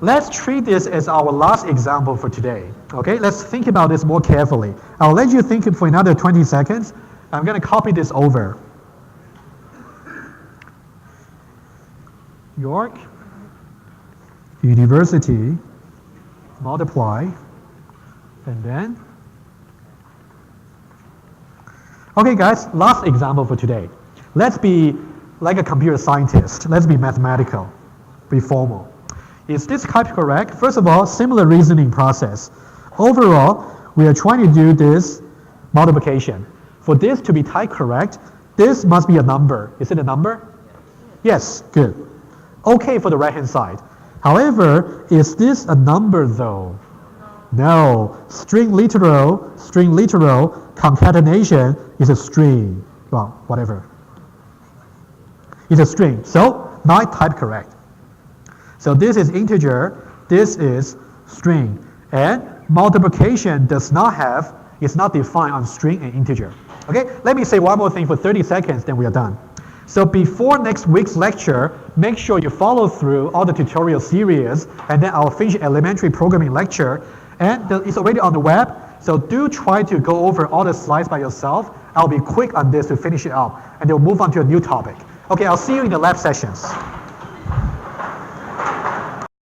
A: Let's treat this as our last example for today. Okay, let's think about this more carefully. I'll let you think for another 20 seconds. I'm going to copy this over. York University, multiply, and then. Okay, guys, last example for today. Let's be like a computer scientist. Let's be mathematical, be formal. Is this type correct? First of all, similar reasoning process. Overall, we are trying to do this multiplication. For this to be type correct, this must be a number. Is it a number? Yes, good. Okay for the right-hand side. However, is this a number though? No. String literal, concatenation is a string. Well, whatever. It's a string, so not type correct. So this is integer, this is string. And multiplication is not defined on string and integer. Okay, let me say one more thing for 30 seconds, then we are done. So before next week's lecture, make sure you follow through all the tutorial series, and then I'll finish elementary programming lecture. And it's already on the web, so do try to go over all the slides by yourself. I'll be quick on this to finish it up, and then we'll move on to a new topic. Okay, I'll see you in the lab sessions.